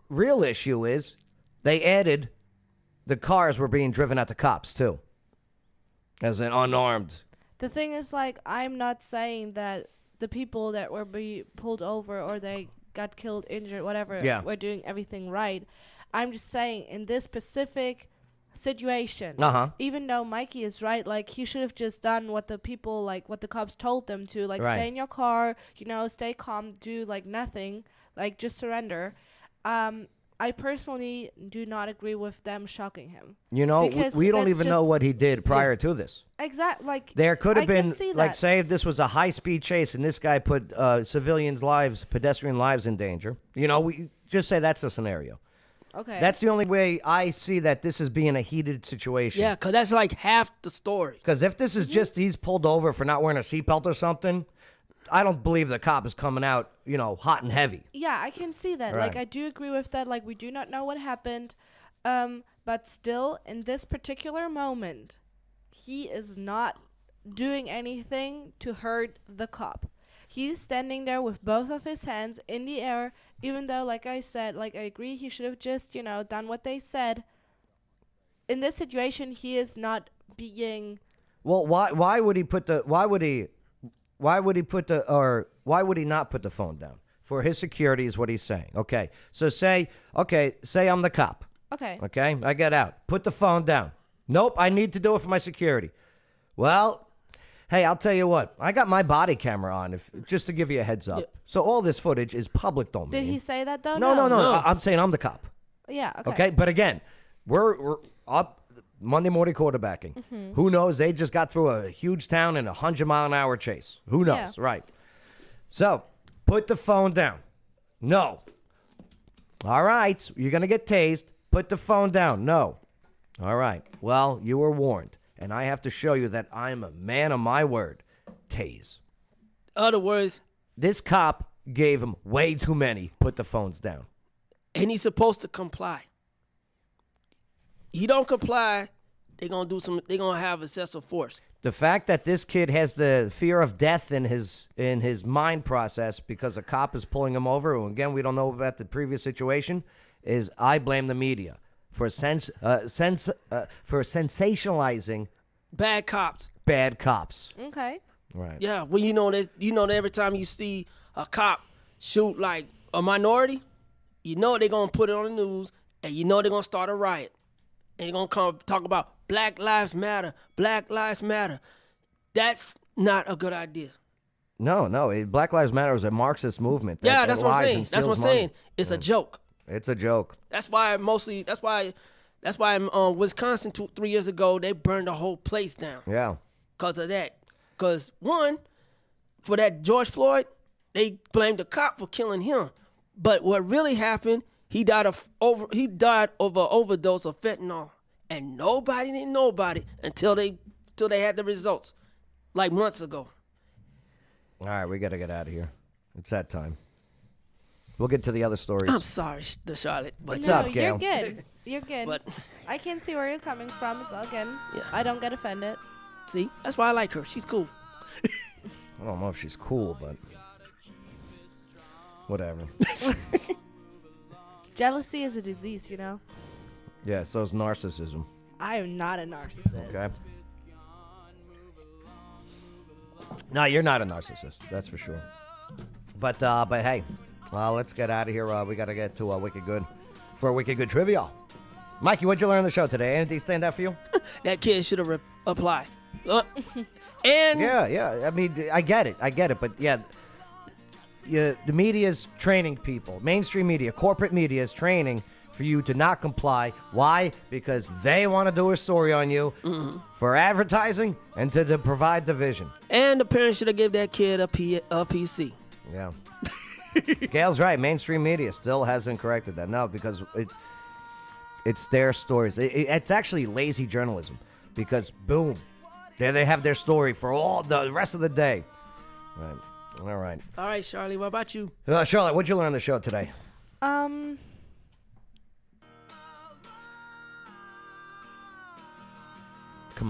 real issue is they added the cars were being driven at the cops, too. As an unarmed. The thing is, I'm not saying that the people that were pulled over or they got killed, injured, whatever, were doing everything right. I'm just saying, in this specific situation, even though Mikey is right, he should have just done what the people, what the cops told them to, Right. stay in your car, stay calm, do, nothing, just surrender. I personally do not agree with them shocking him. Because we don't that's even know just- what he did prior to this. Exactly. There could have I can been, see that. say if this was a high-speed chase and this guy put civilians' lives, pedestrian lives in danger. We just say that's a scenario. Okay. That's the only way I see that this is being a heated situation. Yeah, because that's half the story. Because if this is just he's pulled over for not wearing a seatbelt or something, I don't believe the cop is coming out, hot and heavy. Yeah, I can see that. Right. I do agree with that. We do not know what happened. But still, in this particular moment, he is not doing anything to hurt the cop. He's standing there with both of his hands in the air, even though, like I said, I agree he should have just, done what they said. In this situation, he is not being... Well, why would he not put the phone down? For his security is what he's saying. Okay. So say I'm the cop. Okay. Okay. I get out. Put the phone down. Nope. I need to do it for my security. Well, Hey, I'll tell you what. I got my body camera on, just to give you a heads up. So all this footage is public domain. Did he say that though? No. I'm saying I'm the cop. Yeah. Okay. Okay, but again, we're up Monday morning quarterbacking. Mm-hmm. Who knows? They just got through a huge town in a 100-mile-an-hour chase. Who knows? Yeah. Right. So put the phone down. No. All right. You're gonna get tased. Put the phone down. No. All right. Well, you were warned. And I have to show you that I'm a man of my word. Tase. Other words, this cop gave him way too many. Put the phones down. And he's supposed to comply. He don't comply, they're gonna have excessive force. The fact that this kid has the fear of death in his mind process because a cop is pulling him over, and again, we don't know about the previous situation, is I blame the media for sensationalizing Bad cops. bad cops. Okay. Right. Yeah, well, you know that every time you see a cop shoot like a minority, you know they're gonna put it on the news, and you know they're gonna start a riot, and they're gonna come talk about Black Lives Matter, Black Lives Matter. That's not a good idea. No. Black Lives Matter is a Marxist movement. Yeah, that that's what I'm lies saying. and That's what I'm steals money. saying. It's a joke. It's a joke. That's why Wisconsin 3 years ago they burned the whole place down. Yeah. Because of that. Because one, for that George Floyd, they blamed the cop for killing him. But what really happened, he died of overdose of fentanyl, and nobody didn't know about it until they had the results, like months ago. All right, we got to get out of here. It's that time. We'll get to the other stories. I'm sorry, Charlotte. But What's up, You're Gail? good. You're good. But I can see where you're coming from. It's all good. Yeah. I don't get offended. see, that's why I like her. She's cool. I don't know if she's cool, but whatever. Jealousy is a disease, you know? Yeah, so is narcissism. I am not a narcissist. Okay. No, you're not a narcissist. That's for sure. But hey, let's get out of here. We got to get to Wicked Good for Wicked Good trivia. Mikey, what'd you learn on the show today? Anything stand out for you? That kid should have applied. And Yeah. I mean, I get it. But yeah, the media's training people. Mainstream media, corporate media is training for you to not comply. Why? Because they want to do a story on you for advertising and to provide division. And the parents should have given that kid a PC. Yeah. Gail's right. Mainstream media still hasn't corrected that. No, because it's their stories. It's actually lazy journalism because, boom, there they have their story for all the rest of the day. Right. All right. All right, Charlie, what about you? Charlotte, what'd you learn on the show today? Come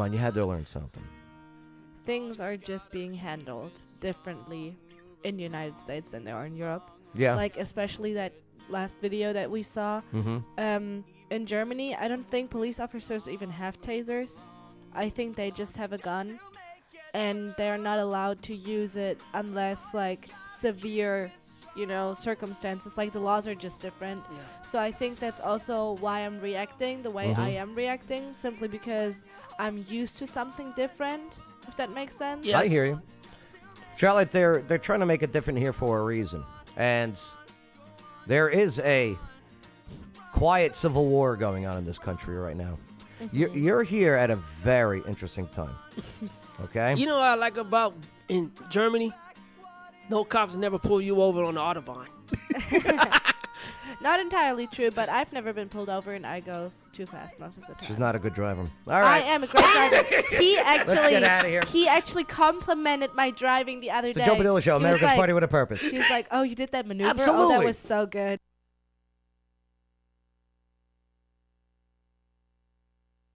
on, you had to learn something. Things are just being handled differently in the United States than they are in Europe. Yeah. Like, especially that last video that we saw. In Germany, I don't think police officers even have tasers. I think they just have a gun. And they're not allowed to use it unless, like, severe, circumstances. Like, the laws are just different. Yeah. So I think that's also why I'm reacting the way I am reacting, simply because I'm used to something different, if that makes sense. Yes. I hear you. Charlotte, they're trying to make it different here for a reason. And there is a quiet civil war going on in this country right now. You're here at a very interesting time. Okay? You know what I like about in Germany? No cops never pull you over on the Autobahn. Not entirely true, but I've never been pulled over, and I go too fast most of the time. She's not a good driver. All right. I am a great driver. Let's get outta here. He actually complimented my driving the other It's day. the Joe Padilla Show, He was America's like- Party with a Purpose. He was like, "Oh, you did that maneuver? Oh, Absolutely. that was so good."